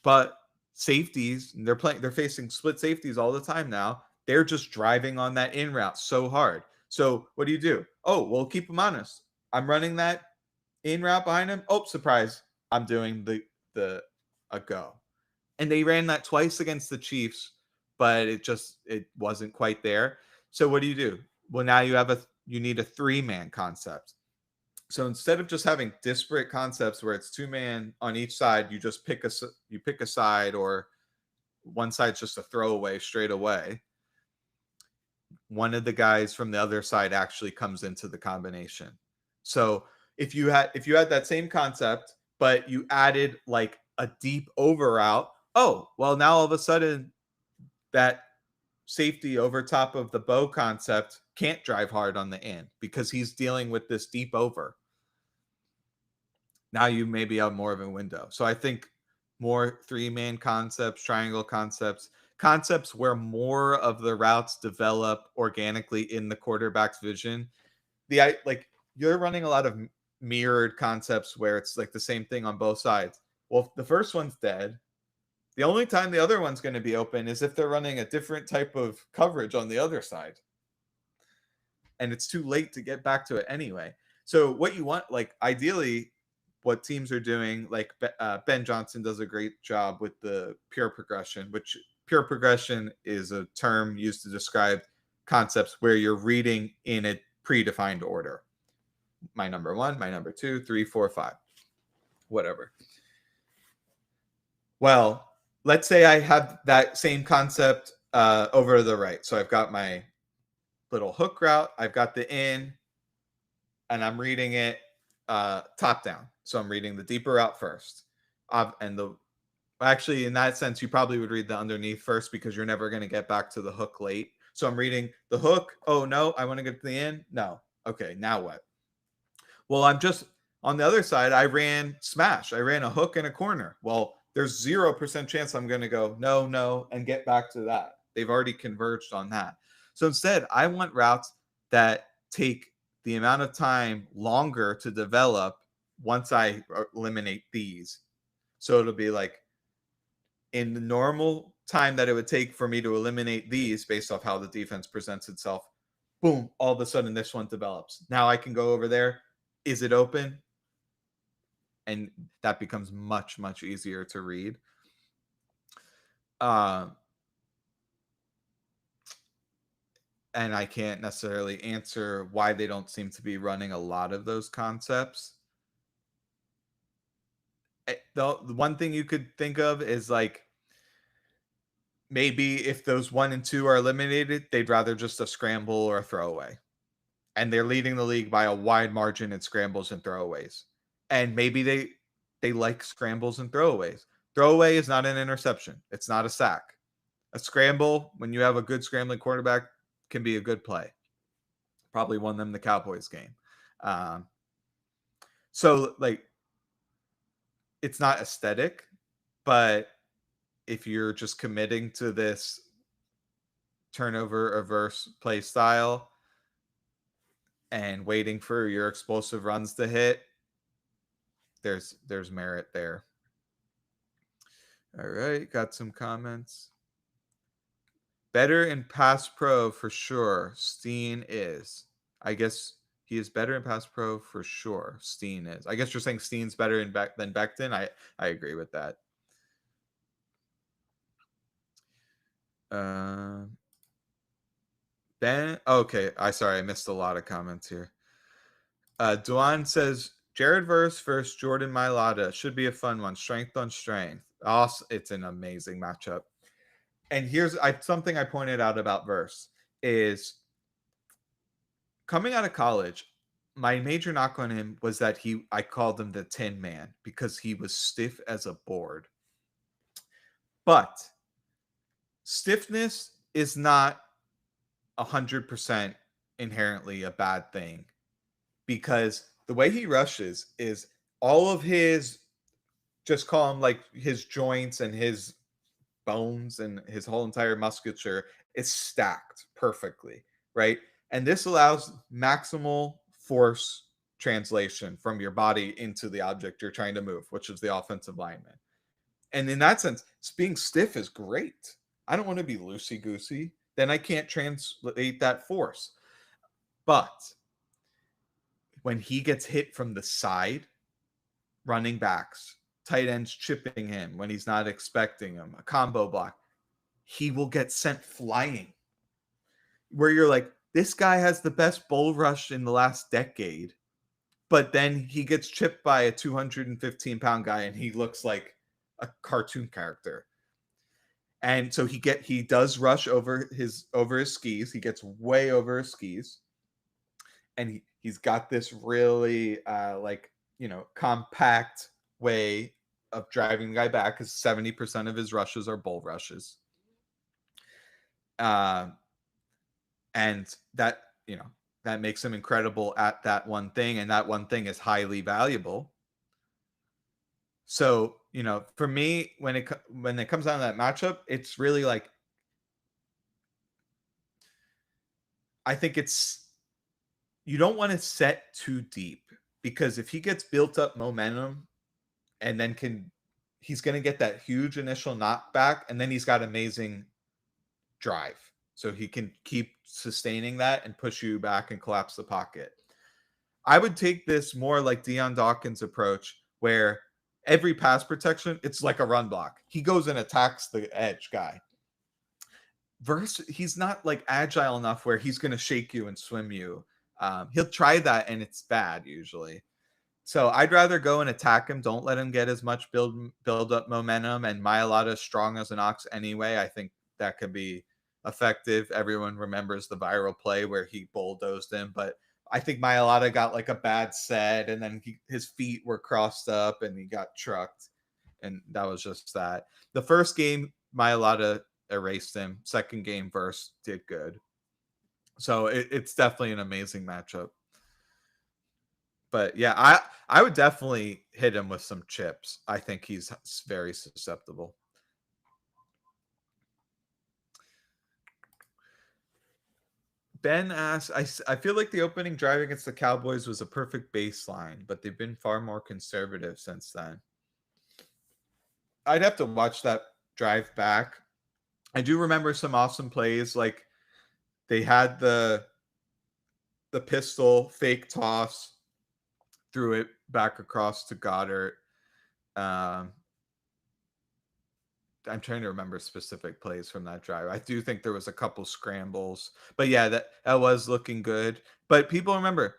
But safeties, they're facing split safeties all the time now. They're just driving on that in route so hard. So what do? Oh, well, keep them honest. I'm running that in route behind him. Oh, surprise! I'm doing the a go. And they ran that twice against the Chiefs, but it wasn't quite there. So what do? Well, now you need a 3-man concept. So instead of just having disparate concepts where it's 2-man on each side, you pick a side, or one side's just a throwaway straight away. One of the guys from the other side actually comes into the combination. So if you had that same concept, but you added like a deep over route, oh well, now all of a sudden that safety over top of the bow concept can't drive hard on the in because he's dealing with this deep over. Now you maybe have more of a window. So I think more 3-man concepts, triangle concepts where more of the routes develop organically in the quarterback's vision. Like you're running a lot of mirrored concepts where it's like the same thing on both sides. Well, if the first one's dead, the only time the other one's going to be open is if they're running a different type of coverage on the other side. And it's too late to get back to it anyway. So what you want, like ideally, what teams are doing, like Ben Johnson does a great job with the pure progression, which pure progression is a term used to describe concepts where you're reading in a predefined order. My number 1, my number 2, 3, 4, 5, whatever. Well, let's say I have that same concept over to the right. So I've got my little hook route, I've got the in, and I'm reading it top down. So I'm reading the deeper route first. Actually, in that sense, you probably would read the underneath first because you're never going to get back to the hook late. So I'm reading the hook. Oh, no, I want to get to the end. No. Okay, now what? Well, I'm just on the other side. I ran smash. I ran a hook in a corner. Well, there's 0% chance I'm going to go no, and get back to that. They've already converged on that. So instead, I want routes that take the amount of time longer to develop once I eliminate these. So it'll be like in the normal time that it would take for me to eliminate these based off how the defense presents itself, boom, all of a sudden this one develops. Now I can go over there. Is it open? And that becomes much, much easier to read. And I can't necessarily answer why they don't seem to be running a lot of those concepts. The one thing you could think of is like maybe if those 1 and 2 are eliminated, they'd rather just a scramble or a throwaway. And they're leading the league by a wide margin in scrambles and throwaways. And maybe they like scrambles and throwaways. Throwaway is not an interception. It's not a sack. A scramble, when you have a good scrambling quarterback, can be a good play. Probably won them the Cowboys game. So like it's not aesthetic, but if you're just committing to this turnover averse play style, and waiting for your explosive runs to hit, there's merit there. All right, got some comments. Better in pass pro for sure. Steen is. I guess he is better in pass pro for sure. Steen is. I guess you're saying Steen's better than Becton. I agree with that. Ben. Okay, I missed a lot of comments here. Duan says Jared versus Jordan Mailata should be a fun one. Strength on strength. Also, it's an amazing matchup. And here's something I pointed out about Verse is coming out of college. My major knock on him was that I called him the Tin Man because he was stiff as a board. But stiffness is not 100% inherently a bad thing, because the way he rushes is all of his, just call him like his joints and his bones and his whole entire musculature is stacked perfectly, right? And this allows maximal force translation from your body into the object you're trying to move, which is the offensive lineman. And in that sense, being stiff is great. I don't want to be loosey goosey. Then I can't translate that force. But when he gets hit from the side, running backs, tight ends chipping him when he's not expecting him, a combo block, he will get sent flying. Where you're like, this guy has the best bull rush in the last decade, but then he gets chipped by a 215-pound guy and he looks like a cartoon character. And so he does rush over his skis. He gets way over his skis, and he's got this really compact way of driving the guy back, because 70% of his rushes are bull rushes. And that that makes him incredible at that one thing, and that one thing is highly valuable. So for me, when it comes down to that matchup, it's really like, I think you don't want to set too deep, because if he gets built up momentum and then he's going to get that huge initial knockback, and then he's got amazing drive, so he can keep sustaining that and push you back and collapse the pocket. I would take this more like Dion Dawkins' approach, where every pass protection, it's like a run block. He goes and attacks the edge guy. He's not like agile enough where he's going to shake you and swim you. He'll try that, and it's bad usually. So I'd rather go and attack him. Don't let him get as much build up momentum. And Mailata is strong as an ox anyway. I think that could be effective. Everyone remembers the viral play where he bulldozed him, but I think Mailata got like a bad set, and then his feet were crossed up and he got trucked, and that was just that. The first game, Mailata erased him. Second game, Verse did good. So it's definitely an amazing matchup. But yeah, I would definitely hit him with some chips. I think he's very susceptible. Ben asks, I feel like the opening drive against the Cowboys was a perfect baseline, but they've been far more conservative since then. I'd have to watch that drive back. I do remember some awesome plays. Like they had the pistol fake toss, threw it back across to Goddard. I'm trying to remember specific plays from that drive. I do think there was a couple scrambles, but yeah, that was looking good. But people remember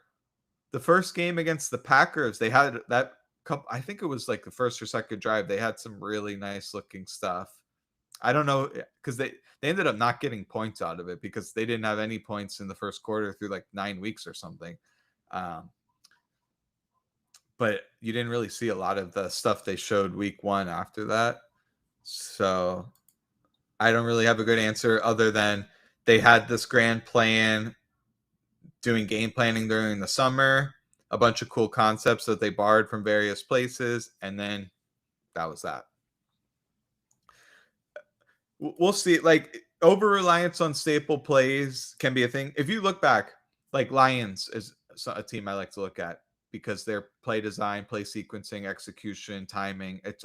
the first game against the Packers, they had that couple, I think it was like the first or second drive, they had some really nice looking stuff. I don't know, because they ended up not getting points out of it because they didn't have any points in the first quarter through like 9 weeks or something. But you didn't really see a lot of the stuff they showed week one after that. So I don't really have a good answer other than they had this grand plan, doing game planning during the summer, a bunch of cool concepts that they borrowed from various places, and then that was that. We'll see. Like, over reliance on staple plays can be a thing. If you look back, like Lions is a team I like to look at because their play design, play sequencing, execution, timing, it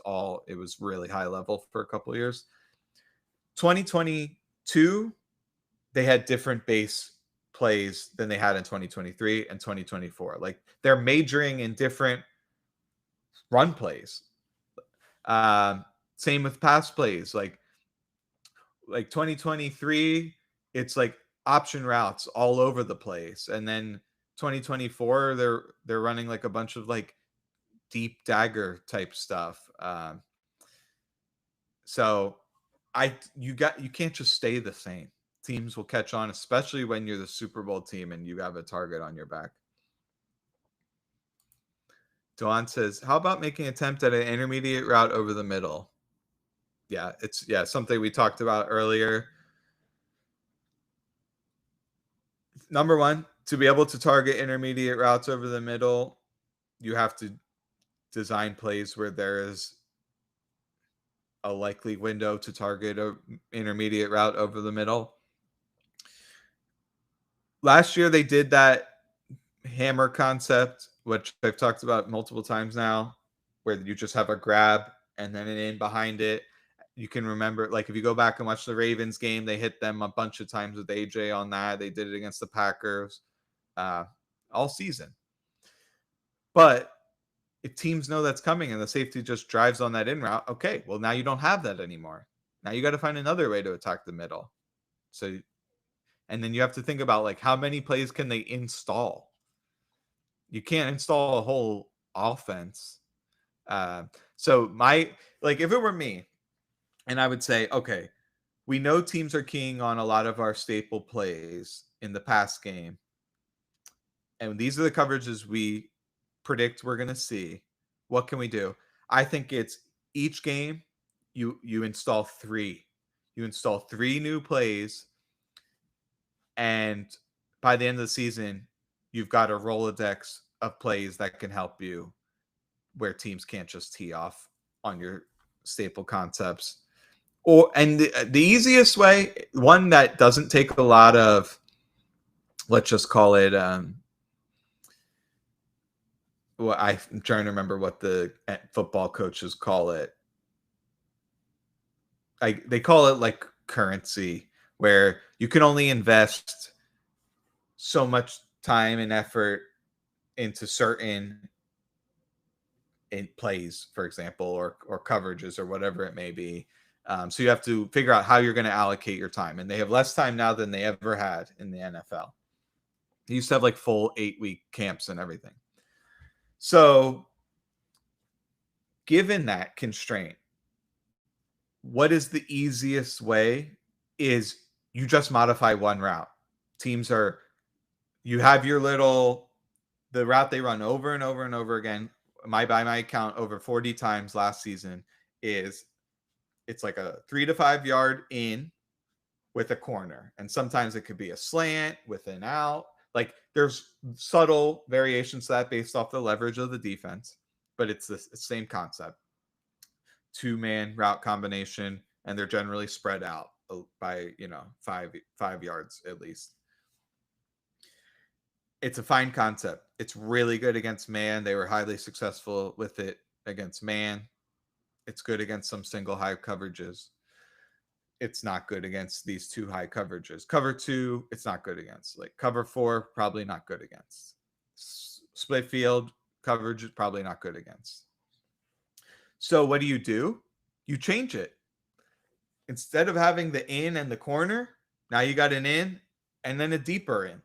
was really high level for a couple of years. 2022, they had different base plays than they had in 2023 and 2024. Like they're majoring in different run plays. Same with pass plays. Like 2023, it's like option routes all over the place, and then 2024, they're running like a bunch of like deep dagger type stuff. So you can't just stay the same. Teams will catch on, especially when you're the Super Bowl team and you have a target on your back. Duan says, how about making an attempt at an intermediate route over the middle? Yeah, it's something we talked about earlier. Number one, to be able to target intermediate routes over the middle, you have to design plays where there is a likely window to target an intermediate route over the middle. Last year, they did that hammer concept, which I've talked about multiple times now, where you just have a grab and then an in behind it. You can remember, like, if you go back and watch the Ravens game, they hit them a bunch of times with AJ on that. They did it against the Packers all season. But if teams know that's coming and the safety just drives on that in route, okay, well, now you don't have that anymore. Now you got to find another way to attack the middle. So, and then you have to think about, like, how many plays can they install? You can't install a whole offense. So if it were me, and I would say, okay, we know teams are keying on a lot of our staple plays in the pass game, and these are the coverages we predict we're going to see. What can we do? I think it's each game you install 3. You install 3 new plays, and by the end of the season, you've got a Rolodex of plays that can help you where teams can't just tee off on your staple concepts. And the easiest way, one that doesn't take a lot of, let's just call it, I'm trying to remember what the football coaches call it. They call it like currency, where you can only invest so much time and effort into certain plays, for example, or coverages or whatever it may be. So you have to figure out how you're going to allocate your time. And they have less time now than they ever had in the NFL. They used to have like full 8-week camps and everything. So given that constraint, what is the easiest way is you just modify one route. You have the route they run over and over and over again. By my count, over 40 times last season it's like a 3 to 5 yard in with a corner. And sometimes it could be a slant with an out. Like there's subtle variations to that based off the leverage of the defense, but it's the same concept. 2-man route combination, and they're generally spread out by 5 yards at least. It's a fine concept. It's really good against man. They were highly successful with it against man. It's good against some single high coverages. It's not good against these 2 high coverages. Cover 2, it's not good against. Like cover 4, probably not good against. Split field coverage is probably not good against. So what do? You change it. Instead of having the in and the corner, now you got an in and then a deeper in.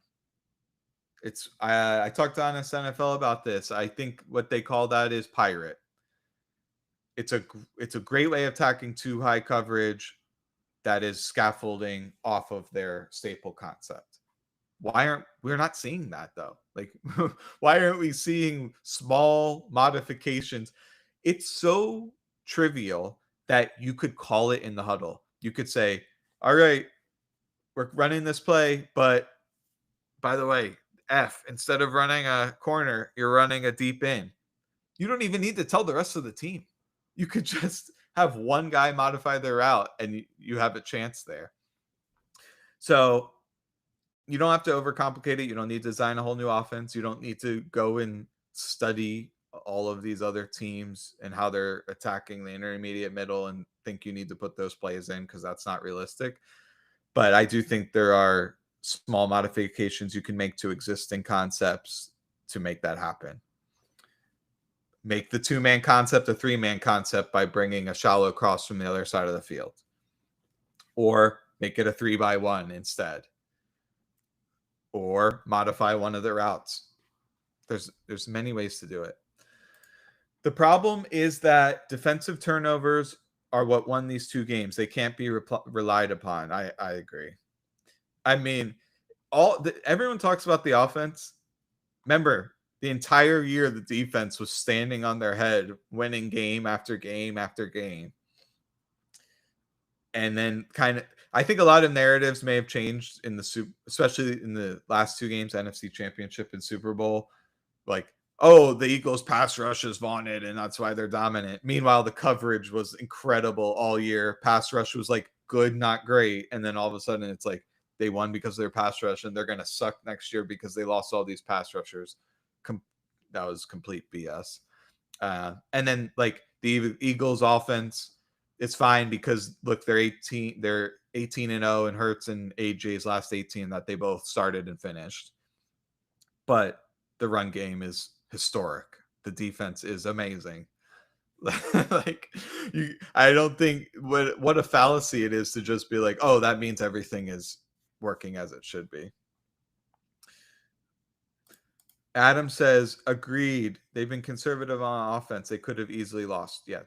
I talked to Honest NFL about this. I think what they call that is pirate. It's a great way of attacking 2 high coverage that is scaffolding off of their staple concept. We're not seeing that though? Like, why aren't we seeing small modifications? It's so trivial that you could call it in the huddle. You could say, all right, we're running this play, but by the way, instead of running a corner, you're running a deep in. You don't even need to tell the rest of the team. You could just have one guy modify their route and you have a chance there. So you don't have to overcomplicate it. You don't need to design a whole new offense. You don't need to go and study all of these other teams and how they're attacking the intermediate middle and think you need to put those plays in, because that's not realistic. But I do think there are small modifications you can make to existing concepts to make that happen. Make the 2-man concept a 3-man concept by bringing a shallow cross from the other side of the field, or make it a 3-by-1 instead, or modify one of the routes. There's many ways to do it. The problem is that defensive turnovers are what won these 2 games. They can't be relied upon. I agree. I mean, everyone talks about the offense. Remember, the entire year the defense was standing on their head, winning game after game after game. And then I think a lot of narratives may have changed in especially in the last 2 games, NFC Championship and Super Bowl. Like, oh, the Eagles pass rush is vaunted and that's why they're dominant. Meanwhile, the coverage was incredible all year. Pass rush was like good, not great. And then all of a sudden it's like they won because of their pass rush and they're going to suck next year because they lost all these pass rushers. That was complete BS. And then like the Eagles offense, it's fine because look, they're 18-0 and Hurts and AJ's last 18 that they both started and finished. But the run game is historic. The defense is amazing. Like, I don't think what a fallacy it is to just be like, oh, that means everything is working as it should be. Adam says, agreed. They've been conservative on offense. They could have easily lost. Yeah.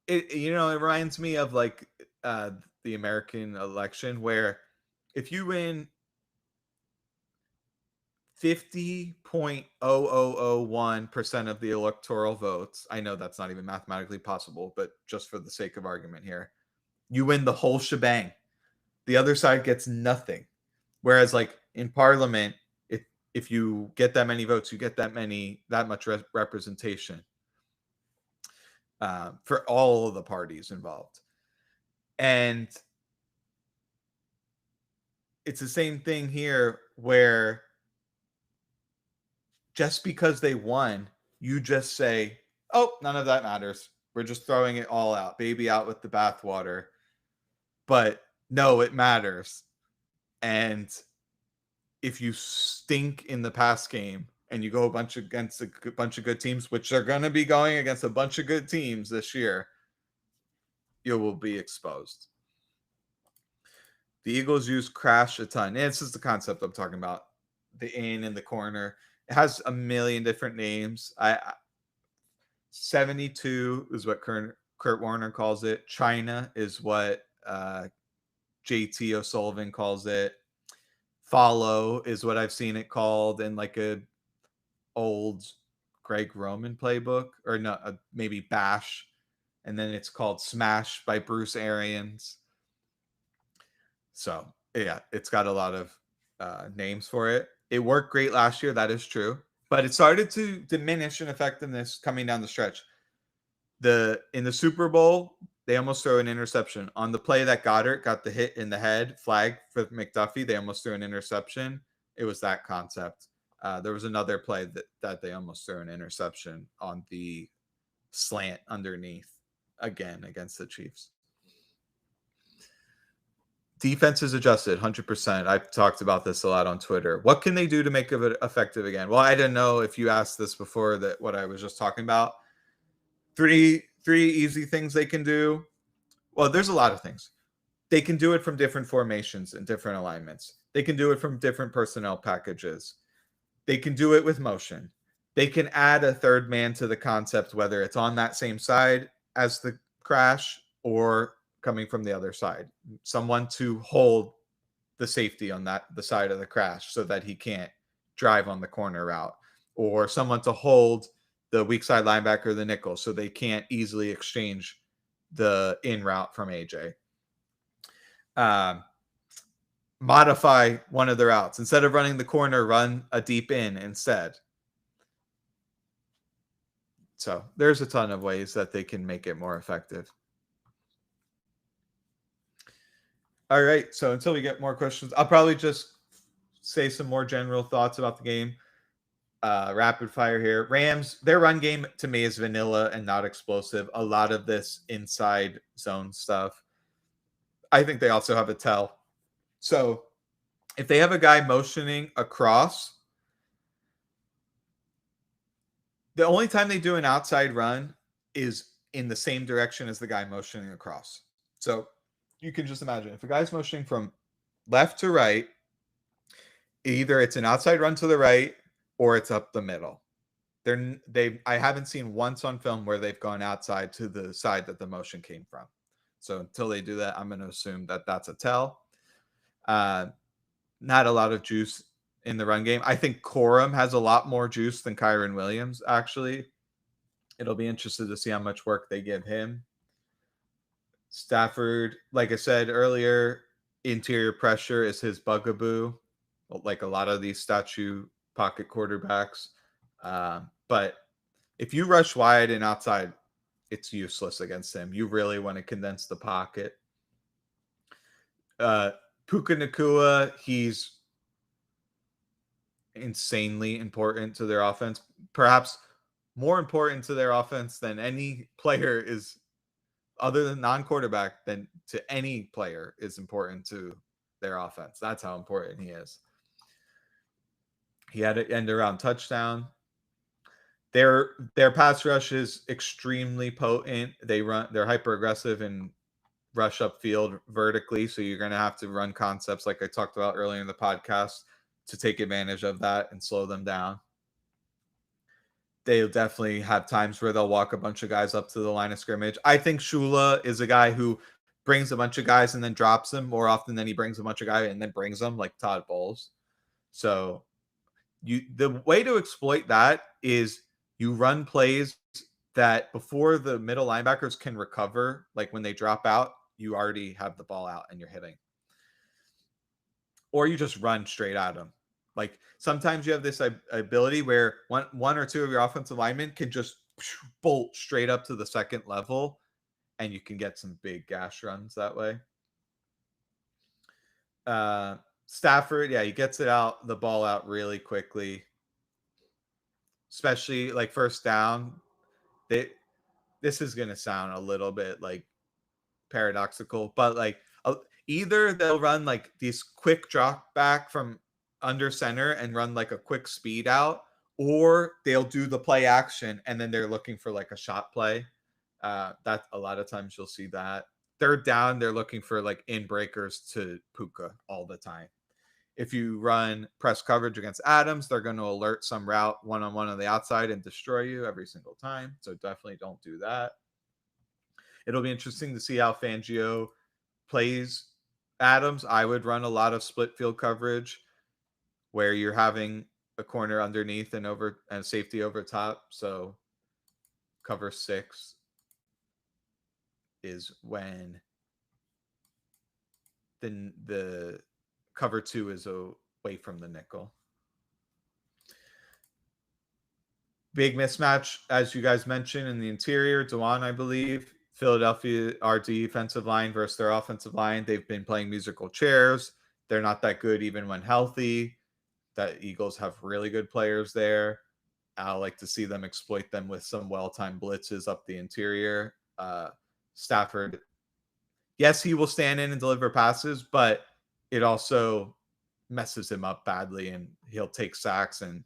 It reminds me of like the American election, where if you win 50.0001% of the electoral votes, I know that's not even mathematically possible, but just for the sake of argument here, you win the whole shebang. The other side gets nothing. Whereas like in Parliament, if you get that many votes, you get that much representation for all of the parties involved. And it's the same thing here, where just because they won, you just say, oh, none of that matters. We're just throwing it all out, baby out with the bathwater. But no, it matters. And if you stink in the pass game and you go against a bunch of good teams, which are going to be going against a bunch of good teams this year, you will be exposed. The Eagles use crash a ton. And this is the concept I'm talking about. The in the corner. It has a million different names. 72 is what Kurt Warner calls it. China is what JT O'Sullivan calls it. Follow is what I've seen it called in like a old Greg Roman playbook, or no, maybe Bash. And then it's called Smash by Bruce Arians. So yeah, it's got a lot of names for it. It worked great last year. That is true. But it started to diminish in effectiveness coming down the stretch. In the Super Bowl, they almost threw an interception. On the play that Goddard got the hit in the head, flag for McDuffie, they almost threw an interception. It was that concept. There was another play that they almost threw an interception on the slant underneath, again, against the Chiefs. Defense is adjusted 100%. I've talked about this a lot on Twitter. What can they do to make it effective again? Well, I didn't know if you asked this before, that what I was just talking about. Three easy things they can do. Well, there's a lot of things. They can do it from different formations and different alignments. They can do it from different personnel packages. They can do it with motion. They can add a third man to the concept, whether it's on that same side as the crash or coming from the other side. Someone to hold the safety on the side of the crash so that he can't drive on the corner route, or someone to hold the weak side linebacker, the nickel, so they can't easily exchange the in route from AJ. Modify one of the routes. Instead of running the corner, run a deep in instead. So there's a ton of ways that they can make it more effective. All right. So until we get more questions, I'll probably just say some more general thoughts about the game. Rapid fire here. Rams, their run game to me is vanilla and not explosive. A lot of this inside zone stuff. I think they also have a tell. So if they have a guy motioning across, the only time they do an outside run is in the same direction as the guy motioning across. So you can just imagine if a guy's motioning from left to right, either it's an outside run to the right or it's up the middle. I haven't seen once on film where they've gone outside to the side that the motion came from. So until they do that, I'm going to assume that that's a tell. Not a lot of juice in the run game. I think Corum has a lot more juice than Kyron Williams, actually. It'll be interesting to see how much work they give him. Stafford, like I said earlier, interior pressure is his bugaboo, like a lot of these statue pocket quarterbacks. But if you rush wide and outside, it's useless against him. You really want to condense the pocket. Puka Nacua, he's insanely important to their offense. Perhaps more important to their offense than any player is, other than non-quarterback, than to any player is important to their offense. That's how important he is. He had an end around touchdown. Their pass rush is extremely potent. They're hyper aggressive and rush upfield vertically. So you're going to have to run concepts like I talked about earlier in the podcast to take advantage of that and slow them down. They'll definitely have times where they'll walk a bunch of guys up to the line of scrimmage. I think Shula is a guy who brings a bunch of guys and then drops them more often than he brings a bunch of guys and then brings them, like Todd Bowles. So the way to exploit that is you run plays that before the middle linebackers can recover, like when they drop out, you already have the ball out and you're hitting. Or you just run straight at them. Like sometimes you have this ability where one or two of your offensive linemen can just bolt straight up to the second level and you can get some big gash runs that way. Stafford, yeah, he gets the ball out really quickly, especially like first down. This is going to sound a little bit like paradoxical, but like either they'll run like these quick drop back from under center and run like a quick speed out, or they'll do the play action and then they're looking for like a shot play. That a lot of times you'll see that. Third down, they're looking for like in breakers to Puka all the time. If you run press coverage against Adams, they're going to alert some route one-on-one on the outside and destroy you every single time. So definitely don't do that. It'll be interesting to see how Fangio plays Adams. I would run a lot of split field coverage where you're having a corner underneath and safety over top. So cover 6 is when the cover 2 is away from the nickel. Big mismatch, as you guys mentioned, in the interior. Dewan, I believe. Philadelphia, our defensive line versus their offensive line. They've been playing musical chairs. They're not that good even when healthy. The Eagles have really good players there. I like to see them exploit them with some well-timed blitzes up the interior. Stafford, yes, he will stand in and deliver passes, but it also messes him up badly, and he'll take sacks and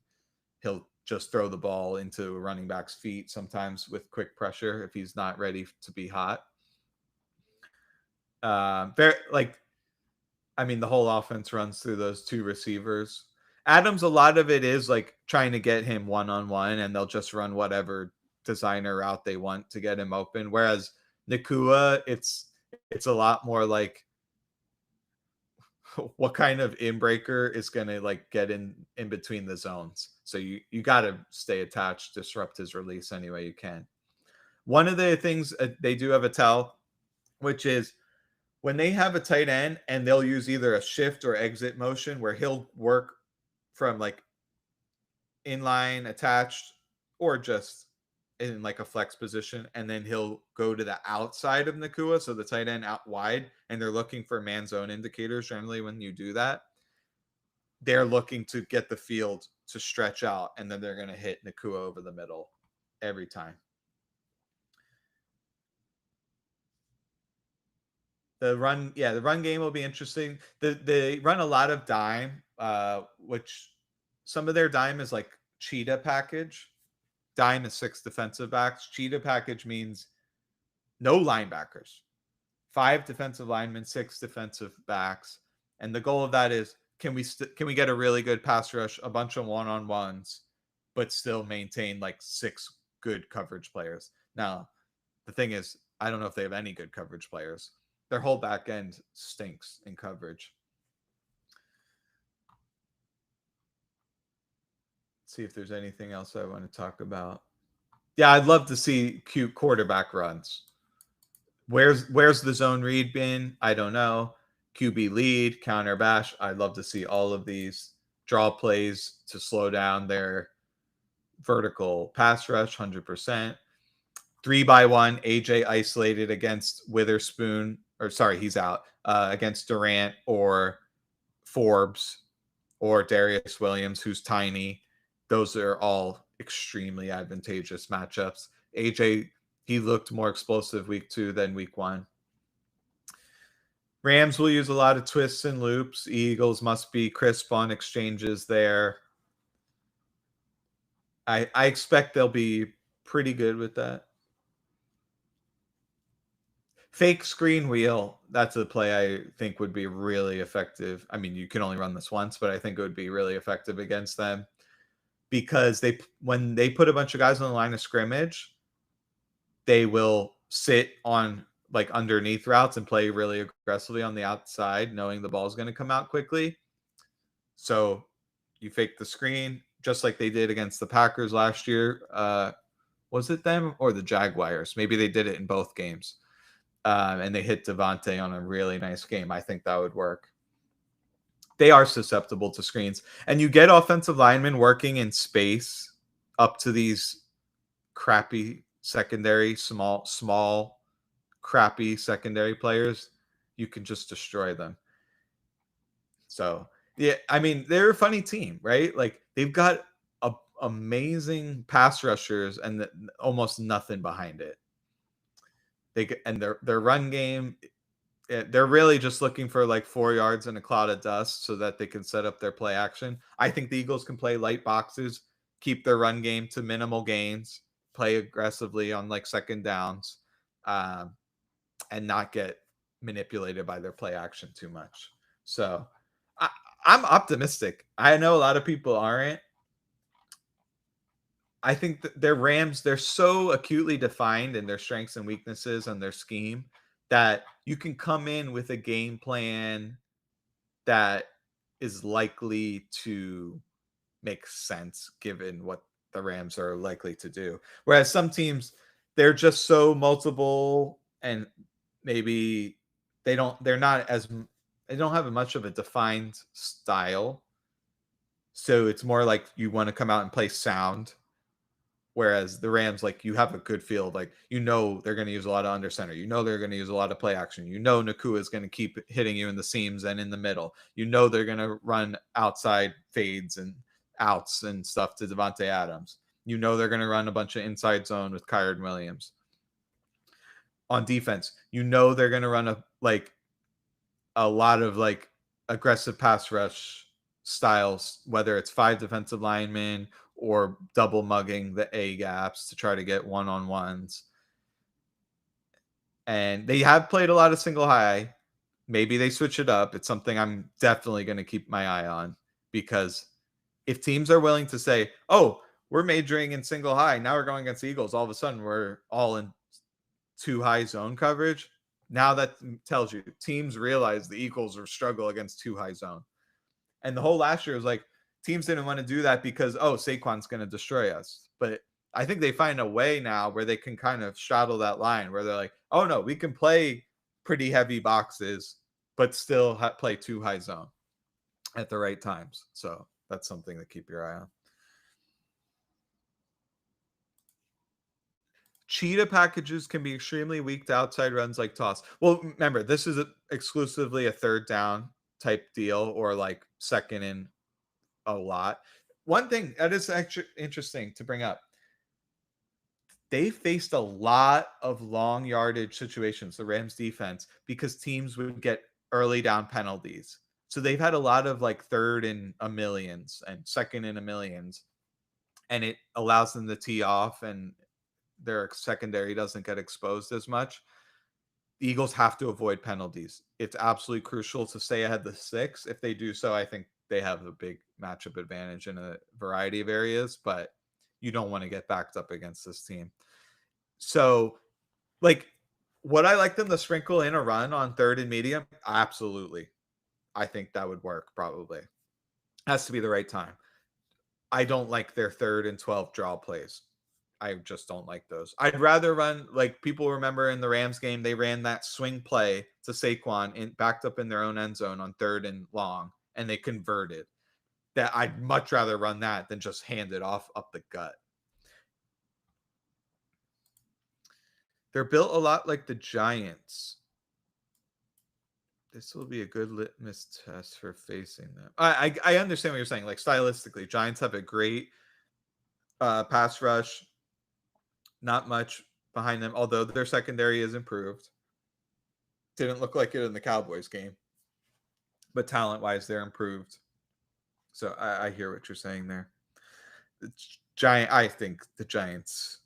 he'll just throw the ball into a running back's feet sometimes with quick pressure if he's not ready to be hot. The whole offense runs through those two receivers. Adams, a lot of it is like trying to get him one-on-one, and they'll just run whatever designer route they want to get him open. Whereas Nacua, it's a lot more like what kind of inbreaker is going to like get in between the zones. So you got to stay attached, disrupt his release any way you can. One of the things they do have a tell, which is when they have a tight end and they'll use either a shift or exit motion where he'll work from like inline attached or just in like a flex position, and then he'll go to the outside of Nakua, so the tight end out wide, and they're looking for man zone indicators. Generally, when you do that, they're looking to get the field to stretch out, and then they're going to hit Nakua over the middle every time. The run game will be interesting. They run a lot of dime, which some of their dime is like cheetah package. Dime is 6 defensive backs. Cheetah package means no linebackers, 5 defensive linemen, 6 defensive backs, and the goal of that is can we get a really good pass rush, a bunch of one-on-ones, but still maintain like 6 good coverage players. Now, the thing is, I don't know if they have any good coverage players. Their whole back end stinks in coverage. Let's see if there's anything else I want to talk about. Yeah, I'd love to see cute quarterback runs. Where's the zone read been? I don't know. QB lead, counter bash. I'd love to see all of these draw plays to slow down their vertical pass rush 100%. 3-by-1, AJ isolated against Witherspoon, or sorry, he's out, against Durant or Forbes or Darius Williams, who's tiny. Those are all extremely advantageous matchups. AJ, he looked more explosive week 2 than week 1. Rams will use a lot of twists and loops. Eagles must be crisp on exchanges there. I expect they'll be pretty good with that. Fake screen wheel, that's a play I think would be really effective. I mean, you can only run this once, but I think it would be really effective against them because when they put a bunch of guys on the line of scrimmage, they will sit on like underneath routes and play really aggressively on the outside, knowing the ball's going to come out quickly. So you fake the screen just like they did against the Packers last year. Was it them or the Jaguars? Maybe they did it in both games. And they hit Devontae on a really nice game. I think that would work. They are susceptible to screens. And you get offensive linemen working in space up to these crappy secondary, small, crappy secondary players. You can just destroy them. So, yeah, I mean, they're a funny team, right? Like, they've got amazing pass rushers and almost nothing behind it. Their run game, they're really just looking for like 4 yards in a cloud of dust so that they can set up their play action. I think the Eagles can play light boxes, keep their run game to minimal gains, play aggressively on like second downs, and not get manipulated by their play action too much. So I'm optimistic. I know a lot of people aren't. I think that their Rams, they're so acutely defined in their strengths and weaknesses and their scheme that you can come in with a game plan that is likely to make sense given what the Rams are likely to do. Whereas some teams, they're just so multiple and maybe they don't have much of a defined style. So it's more like you want to come out and play sound. Whereas the Rams, like you have a good field, like they're going to use a lot of under center. They're going to use a lot of play action. Nakua is going to keep hitting you in the seams and in the middle. They're going to run outside fades and outs and stuff to Devontae Adams. They're going to run a bunch of inside zone with Kyren Williams. On defense, they're going to run a lot of like aggressive pass rush styles, whether it's 5 defensive linemen or double mugging the A gaps to try to get one-on-ones. And they have played a lot of single high. Maybe they switch it up. It's something I'm definitely going to keep my eye on because if teams are willing to say, oh, we're majoring in single high, now we're going against the Eagles, all of a sudden we're all in 2 high zone coverage. Now that tells you teams realize the Eagles will struggle against 2 high zone. And the whole last year was like, teams didn't want to do that because, Saquon's going to destroy us. But I think they find a way now where they can kind of straddle that line where they're like, oh, no, we can play pretty heavy boxes, but still play 2 high zone at the right times. So that's something to keep your eye on. cheetah packages can be extremely weak to outside runs like toss. Well, remember, this is exclusively a third down type deal or like second in a lot. One thing that is actually interesting to bring up, they faced a lot of long yardage situations, the Rams defense, because teams would get early down penalties. So they've had a lot of like third in a millions and second in a millions, and it allows them to tee off and their secondary doesn't get exposed as much. The Eagles have to avoid penalties. It's absolutely crucial to stay ahead the six. If they do so, I think they have a big matchup advantage in a variety of areas, but you don't want to get backed up against this team. So, like, would I like them to sprinkle in a run on third and medium? Absolutely. I think that would work probably. Has to be the right time. I don't like their third and 12 draw plays. I just don't like those. I'd rather run, like people remember in the Rams game, they ran that swing play to Saquon in backed up in their own end zone on third and long, and they converted. That I'd much rather run that than just hand it off up the gut. They're built a lot like the Giants. This will be a good litmus test for facing them. I understand what you're saying. Like stylistically, Giants have a great pass rush. Not much behind them, although their secondary is improved. Didn't look like it in the Cowboys game, but talent-wise, they're improved. So I hear what you're saying there. I think the Giants,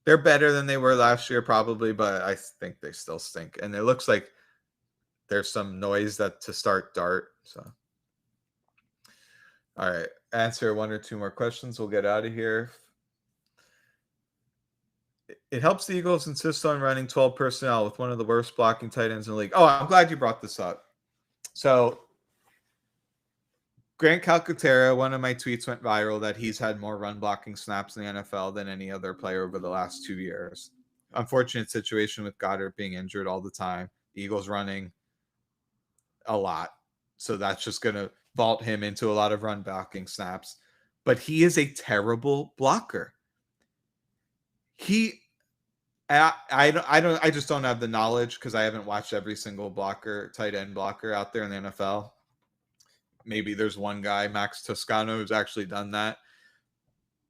they're better than they were last year, probably, but I think they still stink. And it looks like there's some noise that to start Dart. So, all right, answer one or two more questions. We'll get out of here. It helps the Eagles insist on running 12 personnel with one of the worst blocking tight ends in the league. Oh, I'm glad you brought this up. So, Grant Calcaterra, one of my tweets went viral that he's had more run blocking snaps in the NFL than any other player over the last 2 years. Unfortunate situation with Goddard being injured all the time. The Eagles running a lot. So that's just going to vault him into a lot of run blocking snaps. But he is a terrible blocker. I just don't have the knowledge because I haven't watched every single tight end blocker out there in the NFL. Maybe there's one guy, Max Toscano, who's actually done that.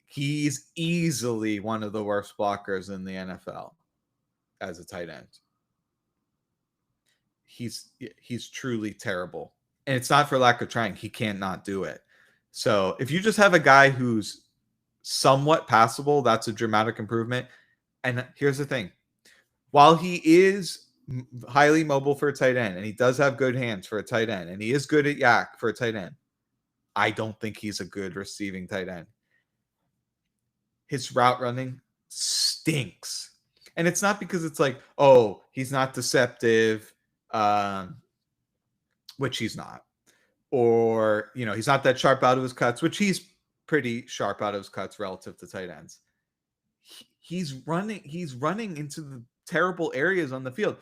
He's easily one of the worst blockers in the NFL as a tight end. He's truly terrible. And it's not for lack of trying. He can't not do it. So if you just have a guy who's somewhat passable, that's a dramatic improvement. And here's the thing. While he is highly mobile for a tight end, and he does have good hands for a tight end, and he is good at yak for a tight end, I don't think he's a good receiving tight end. His route running stinks. And it's not because it's like, oh, he's not deceptive, which he's not. Or, he's not that sharp out of his cuts, which he's pretty sharp out of his cuts relative to tight ends. He's running into the terrible areas on the field.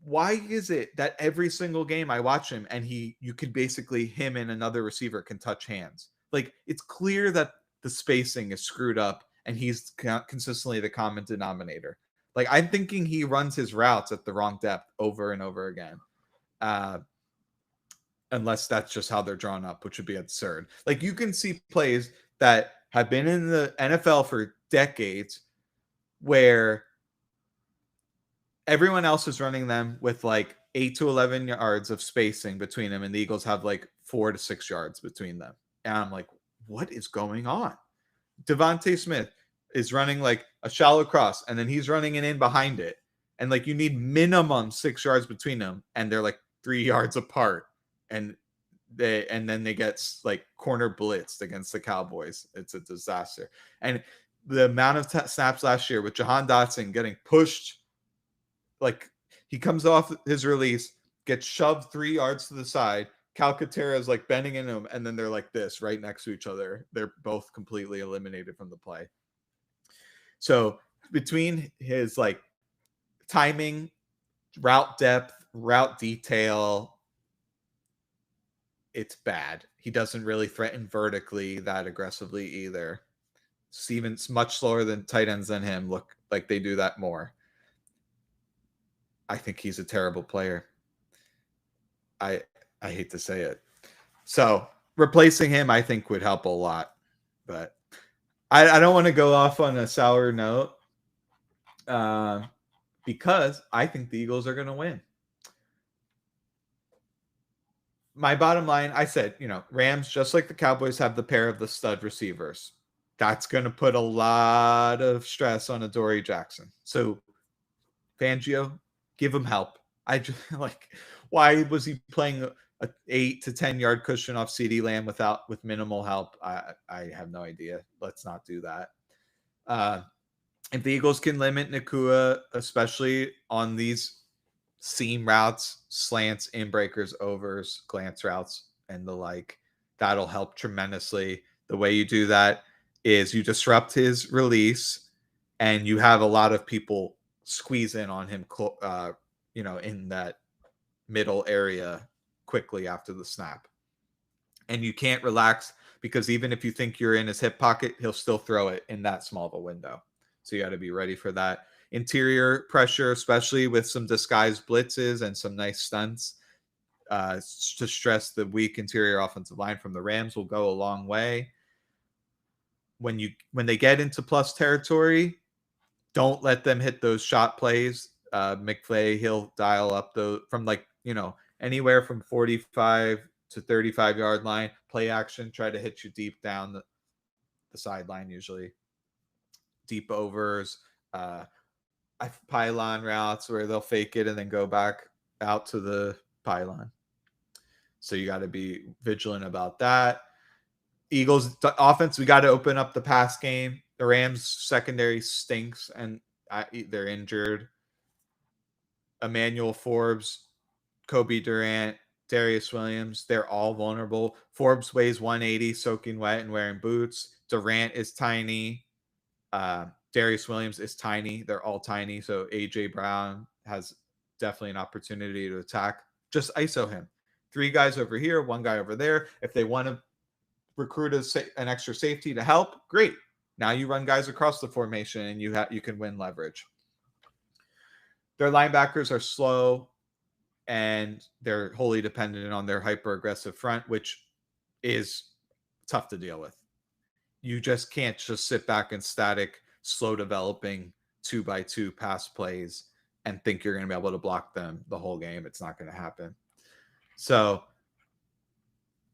Why is it that every single game I watch him and you could basically him and another receiver can touch hands? Like it's clear that the spacing is screwed up and he's consistently the common denominator. Like I'm thinking he runs his routes at the wrong depth over and over again. Unless that's just how they're drawn up, which would be absurd. Like you can see plays that have been in the NFL for decades where everyone else is running them with like 8 to 11 yards of spacing between them, and the Eagles have like 4 to 6 yards between them. And I'm like, what is going on? Devontae Smith is running like a shallow cross, and then he's running it in behind it. And like you need minimum 6 yards between them, and they're like 3 yards apart. And then they get like corner blitzed against the Cowboys. It's a disaster. And the amount of snaps last year with Jahan Dotson getting pushed, like he comes off his release, gets shoved 3 yards to the side. Calcaterra is like bending into him, and then they're like this right next to each other. They're both completely eliminated from the play. So between his like timing, route depth, route detail, it's bad. He doesn't really threaten vertically that aggressively either. Stevens, much slower than tight ends than him, look like they do that more. I think he's a terrible player. I hate to say it. So replacing him, I think, would help a lot. But I don't want to go off on a sour note because I think the Eagles are going to win. My bottom line, I said, Rams, just like the Cowboys, have the pair of the stud receivers. That's going to put a lot of stress on Adoree Jackson. So Fangio, give him help. I just why was he playing a 8 to 10 yard cushion off CeeDee Lamb with minimal help? I have no idea. Let's not do that. If the Eagles can limit Nacua, especially on these seam routes, slants, in breakers, overs, glance routes, and the like, that'll help tremendously. The way you do that is you disrupt his release, and you have a lot of people squeeze in on him, in that middle area quickly after the snap. And you can't relax because even if you think you're in his hip pocket, he'll still throw it in that small of a window. So you got to be ready for that. Interior pressure, especially with some disguised blitzes and some nice stunts to stress the weak interior offensive line from the Rams, will go a long way. When they get into plus territory, don't let them hit those shot plays. McVay, he'll dial up those from anywhere from 45 to 35 yard line. Play action, try to hit you deep down the sideline, usually deep overs, pylon routes where they'll fake it and then go back out to the pylon. So you got to be vigilant about that. Eagles offense, we got to open up the pass game. The Rams secondary stinks and they're injured. Emmanuel Forbes, Kobe Durant, Darius Williams, they're all vulnerable. Forbes weighs 180, soaking wet and wearing boots. Durant is tiny. Darius Williams is tiny. They're all tiny. So AJ Brown has definitely an opportunity to attack. Just ISO him. 3 guys over here, 1 guy over there. If they want to recruit an extra safety to help, great. Now you run guys across the formation and you can win leverage. Their linebackers are slow and they're wholly dependent on their hyper aggressive front, which is tough to deal with. You just can't just sit back and static, slow developing 2x2 pass plays and think you're going to be able to block them the whole game. It's not going to happen. So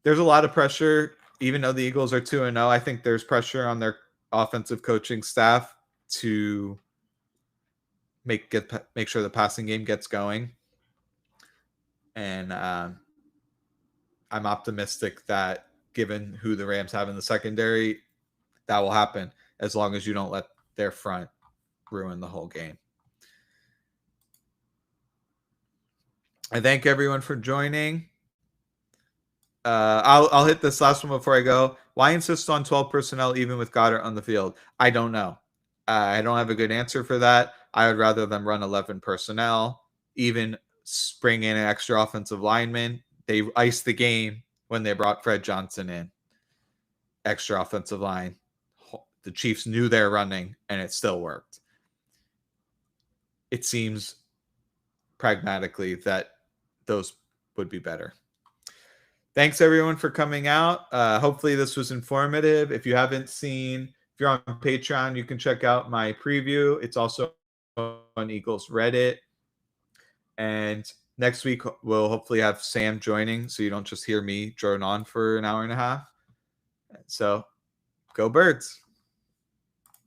there's a lot of pressure, even though the Eagles are 2-0. I think there's pressure on their offensive coaching staff to make sure the passing game gets going. And I'm optimistic that given who the Rams have in the secondary, that will happen as long as you don't let their front ruin the whole game. I thank everyone for joining. I'll hit this last one before I go. Why insist on 12 personnel even with Goddard on the field? I don't know. I don't have a good answer for that. I would rather them run 11 personnel, even bring in an extra offensive lineman. They iced the game when they brought Fred Johnson in. Extra offensive line. The Chiefs knew they're running, and it still worked. It seems pragmatically that those would be better. Thanks, everyone, for coming out. Hopefully this was informative. If you're on Patreon, you can check out my preview. It's also on Eagles Reddit. And next week, we'll hopefully have Sam joining, so you don't just hear me drone on for an hour and a half. So go Birds.